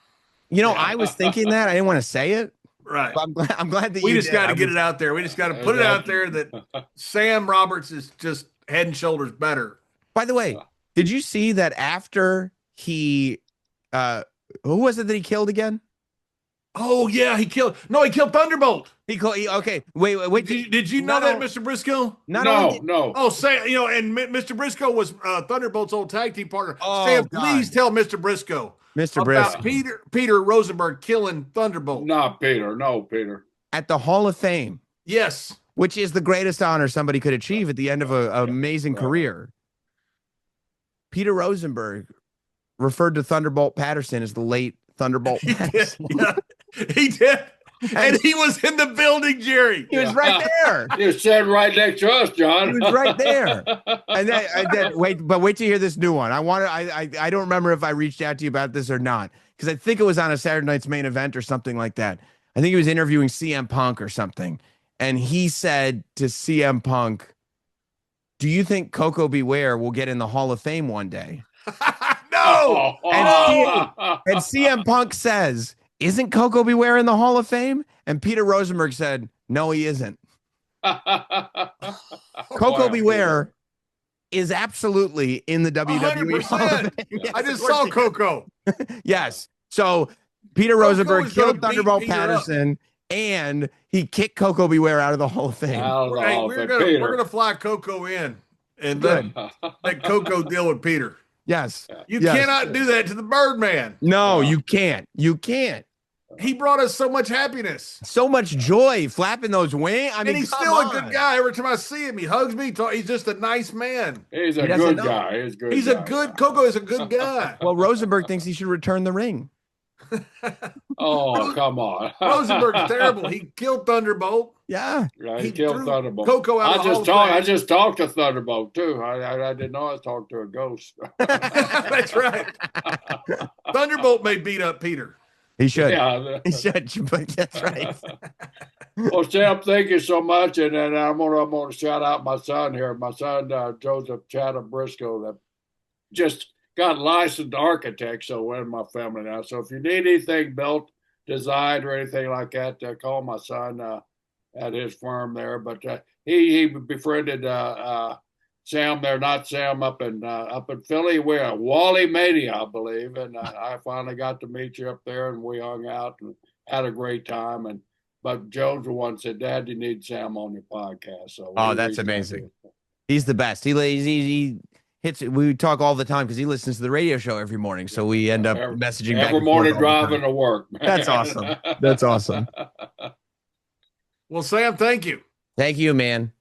I was thinking that. I didn't want to say it. Right. But I'm glad that We you just did. got to get it out there. We just got to put it out there that Sam Roberts is just head and shoulders better. By the way, did you see that after he, who was it that he killed again? Oh yeah, he killed Thunderbolt. Okay, wait. Did you know that, Mr. Briscoe? No. Oh, say and Mr. Briscoe was Thunderbolt's old tag team partner. Oh, Sam, God. please tell Mr. Briscoe Mr. about Peter Rosenberg killing Thunderbolt. Not Peter. No, Peter. At the Hall of Fame, Yes. which is the greatest honor somebody could achieve at the end of an amazing career. Peter Rosenberg referred to Thunderbolt Patterson as the late Thunderbolt Patterson. Yeah, he did. And he was in the building, Jerry. He was right there. You said right next to us, John. He was right there. And then wait till you hear this new one. I don't remember if I reached out to you about this or not, because I think it was on a Saturday Night's Main Event or something like that. I think he was interviewing CM Punk or something. And he said to CM Punk, do you think Coco Beware will get in the Hall of Fame one day? No. And CM Punk says, isn't Coco Beware in the Hall of Fame? And Peter Rosenberg said, no, he isn't. Coco Beware is absolutely in the WWE Hall of Fame. Yes, I just saw Coco. Yes. So Peter Coco Rosenberg is gonna killed beat Thunderbolt Peter up. Patterson, and he kicked Coco Beware out of the Hall of Fame. Hey, we're gonna fly Coco in and let Coco deal with Peter. Yes. You cannot do that to the Birdman. No, you can't. You can't. He brought us so much happiness, so much joy, flapping those wings. I mean, and he's still a good guy. Every time I see him, he hugs me. He's just a nice man. He's a good guy. He's a good. Coco is a good guy. Well, Rosenberg thinks he should return the ring. Oh, come on. Rosenberg's terrible. He killed Thunderbolt. Yeah. He killed Thunderbolt. Coco out I just talked to Thunderbolt too. I didn't know I talked to a ghost. That's right. Thunderbolt may beat up Peter. He should. Yeah. He should. But that's right. Well, Sam, thank you so much. And then I'm gonna shout out my son here. My son Joseph Chatham Brisco, that just got licensed architect. So we're in my family now. So if you need anything built, designed, or anything like that, call my son at his firm there. But he befriended Sam there, not Sam up in Philly. We're at Wally Mania, I believe, and I finally got to meet you up there, and we hung out and had a great time. But Jones once said, "Dad, you need Sam on your podcast." So that's amazing. He's the best. He hits it. We talk all the time because he listens to the radio show every morning. So we end up messaging every morning driving to work. Man. That's awesome. That's awesome. Well, Sam, thank you. Thank you, man.